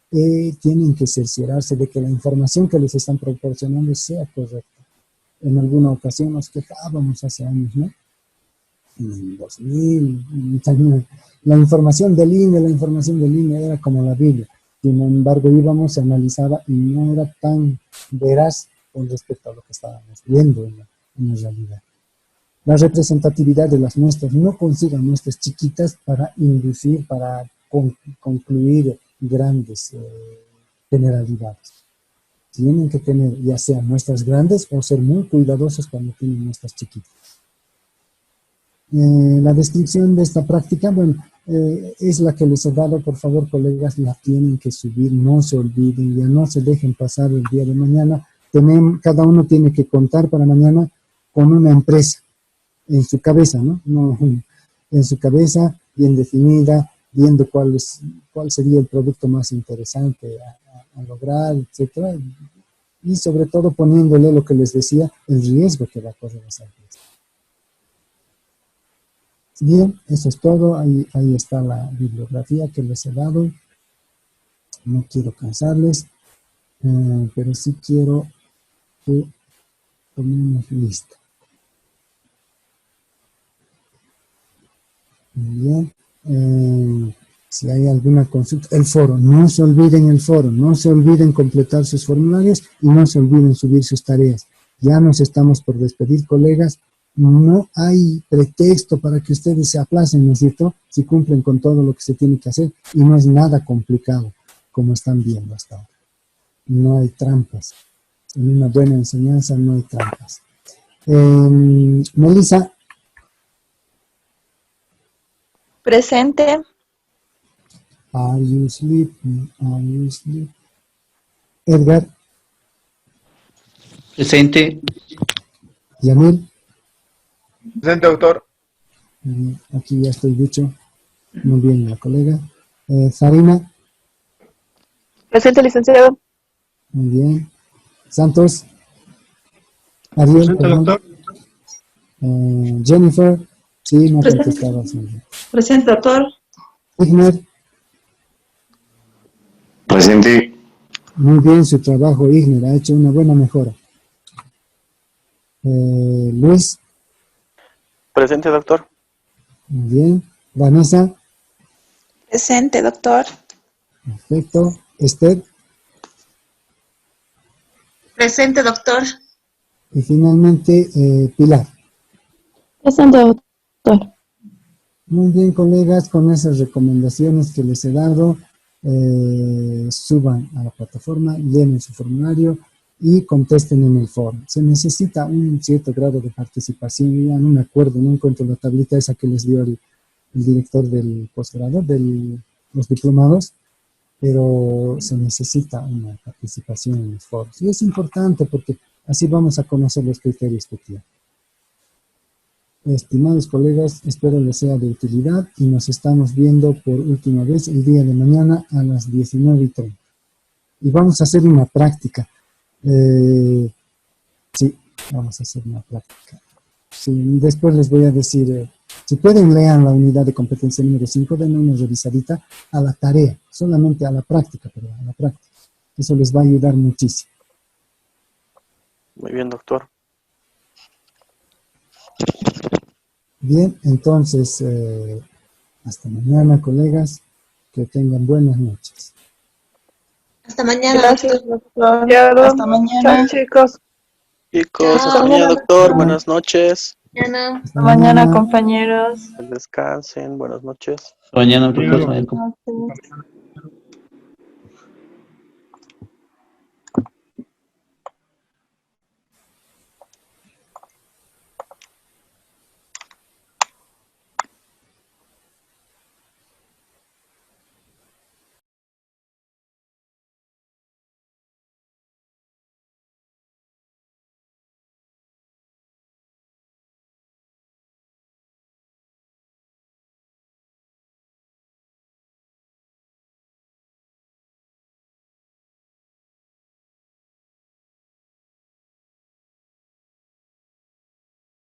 Tienen que cerciorarse de que la información que les están proporcionando sea correcta. En alguna ocasión nos quejábamos hace años, ¿no? En 2000, la información del INE era como la Biblia. Sin embargo, íbamos, se analizaba y no era tan veraz con respecto a lo que estábamos viendo en la realidad. La representatividad de las muestras. No consigan muestras chiquitas para inducir, para concluir grandes generalidades. Tienen que tener ya sean muestras grandes o ser muy cuidadosos cuando tienen muestras chiquitas. La descripción de esta práctica, bueno, es la que les he dado. Por favor, colegas, la tienen que subir, no se olviden, ya no se dejen pasar el día de mañana. Cada uno tiene que contar para mañana con una empresa en su cabeza, ¿no? En su cabeza, bien definida, viendo cuál sería el producto más interesante a lograr, etcétera, y sobre todo poniéndole lo que les decía, el riesgo que va a correr esa empresa. Bien, eso es todo. Ahí está la bibliografía que les he dado. No quiero cansarles, pero sí quiero que tomemos lista. Muy bien. Si hay alguna consulta, el foro, no se olviden el foro, no se olviden completar sus formularios y no se olviden subir sus tareas. Ya nos estamos por despedir, colegas. No hay pretexto para que ustedes se aplacen, ¿no es cierto? Si cumplen con todo lo que se tiene que hacer, y no es nada complicado, como están viendo hasta ahora. No hay trampas. En una buena enseñanza no hay trampas. Melissa. Presente. Are you sleeping? Are you sleeping? Edgar. Presente. Yamil. Presente, doctor. Aquí ya estoy dicho. Muy bien, la colega. Sarina. Presente, licenciado. Muy bien. Santos. Ariel. Presente, doctor. Jennifer. Sí, no Presente. contestaba. Presente, doctor. Igner. Presente. Muy bien su trabajo, Igner. Ha hecho una buena mejora. Luis. Presente, doctor. Muy bien. Vanessa. Presente, doctor. Perfecto. Esther. Presente, doctor. Y finalmente, Pilar. Presente, doctor. Muy bien, colegas, con esas recomendaciones que les he dado, suban a la plataforma, llenen su formulario y contesten en el foro. Se necesita un cierto grado de participación. Yo ya no me acuerdo, no encuentro la tablita esa que les dio el director del posgrado, de los diplomados, pero se necesita una participación en los foros. Y es importante porque así vamos a conocer los criterios que tienen. Estimados colegas, espero les sea de utilidad y nos estamos viendo por última vez el día de mañana a las 19:30. Y vamos a hacer una práctica. Sí, vamos a hacer una práctica. Sí, después les voy a decir, si pueden lean la unidad de competencia número 5, den una revisadita a la tarea, solamente a la práctica, pero a la práctica. Eso les va a ayudar muchísimo. Muy bien, doctor. Bien, entonces, hasta mañana, colegas. Que tengan buenas noches. Hasta mañana. Gracias, doctor. doctor. Hasta mañana. Chao, chicos. Chicos, Chao. hasta mañana, doctor. Buenas noches. Mañana. Hasta Mañana, compañeros. Descansen. Buenas noches. Mañana, doctor. Mañana. Mañana. Noches.